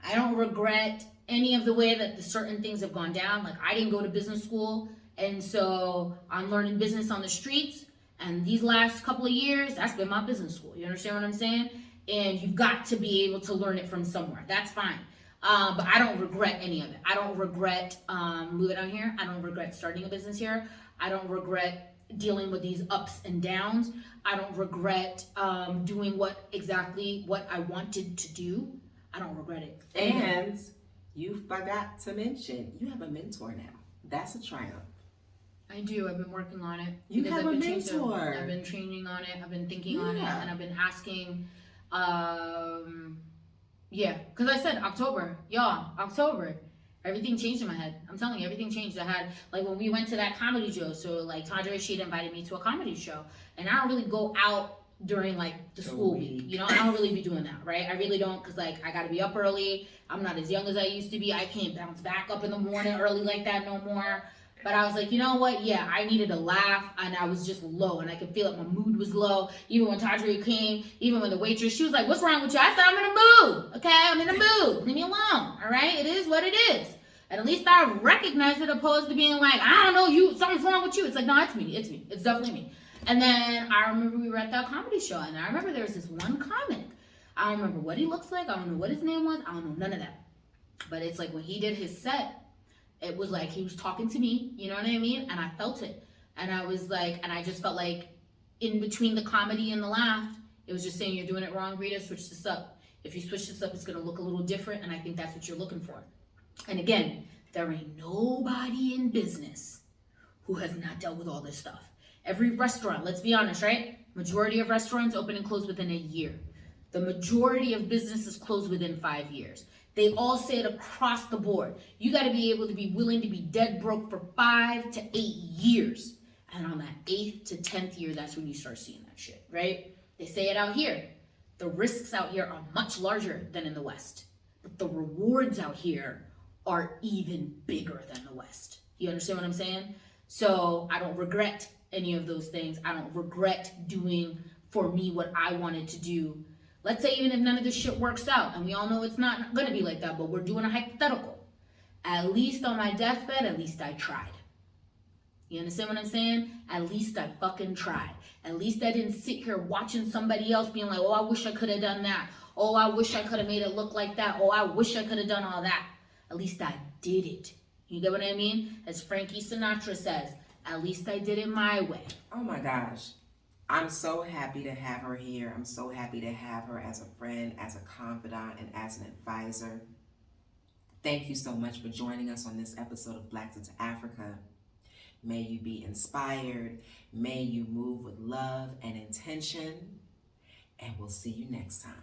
S1: I don't regret any of the way that the certain things have gone down. Like, I didn't go to business school, and so I'm learning business on the streets. And these last couple of years, that's been my business school. You understand what I'm saying? And you've got to be able to learn it from somewhere. That's fine. But I don't regret any of it. I don't regret moving out here. I don't regret starting a business here. I don't regret dealing with these ups and downs. I don't regret doing what I wanted to do. I don't regret it.
S2: And you forgot to mention, you have a mentor now. That's a triumph.
S1: I do. I've been working on it.
S2: You have a mentor.
S1: I've been training on it. I've been thinking on it, and I've been asking. Because I said October. October. Everything changed in my head. I'm telling you, everything changed. I had, like, when we went to that comedy show, so, like, Tadre, she'd invited me to a comedy show, and I don't really go out during, like, the school week, you know? I don't really be doing that, right? I really don't, because, like, I gotta be up early. I'm not as young as I used to be. I can't bounce back up in the morning early like that no more. But I was like, you know what? Yeah, I needed a laugh, and I was just low, and I could feel it. My mood was low. Even when Tadre came, even when the waitress, she was like, what's wrong with you? I said, I'm in a mood, okay? I'm in a mood. Leave me alone, all right? It is what it is. And at least I recognize it, opposed to being like, I don't know, something's wrong with you. It's like, no, it's me. It's definitely me. And then I remember we were at that comedy show, and I remember there was this one comic. I don't remember what he looks like. I don't know what his name was. I don't know none of that. But it's like when he did his set, it was like he was talking to me, you know what I mean? And I felt it. And I was like, and I just felt like in between the comedy and the laugh, it was just saying, you're doing it wrong, Rita, switch this up. If you switch this up, it's going to look a little different, and I think that's what you're looking for. And again, there ain't nobody in business who has not dealt with all this stuff. Every restaurant, let's be honest, right? Majority of restaurants open and close within a year. The majority of businesses close within 5 years. They all say it across the board. You got to be able to be willing to be dead broke for 5 to 8 years. And on that 8th to 10th year, that's when you start seeing that shit, right? They say it out here. The risks out here are much larger than in the West. But the rewards out here are even bigger than the West. You understand what I'm saying? So I don't regret any of those things. I don't regret doing for me what I wanted to do. Let's say even if none of this shit works out, and we all know it's not gonna be like that, but we're doing a hypothetical. At least on my deathbed, at least I tried. You understand what I'm saying? At least I fucking tried. At least I didn't sit here watching somebody else being like, oh, I wish I could have done that. Oh, I wish I could have made it look like that. Oh, I wish I could have done all that. At least I did it. You get what I mean? As Frankie Sinatra says, at least I did it my way.
S2: Oh my gosh. I'm so happy to have her here. I'm so happy to have her as a friend, as a confidant, and as an advisor. Thank you so much for joining us on this episode of BLAXIT to Africa. May you be inspired. May you move with love and intention. And we'll see you next time.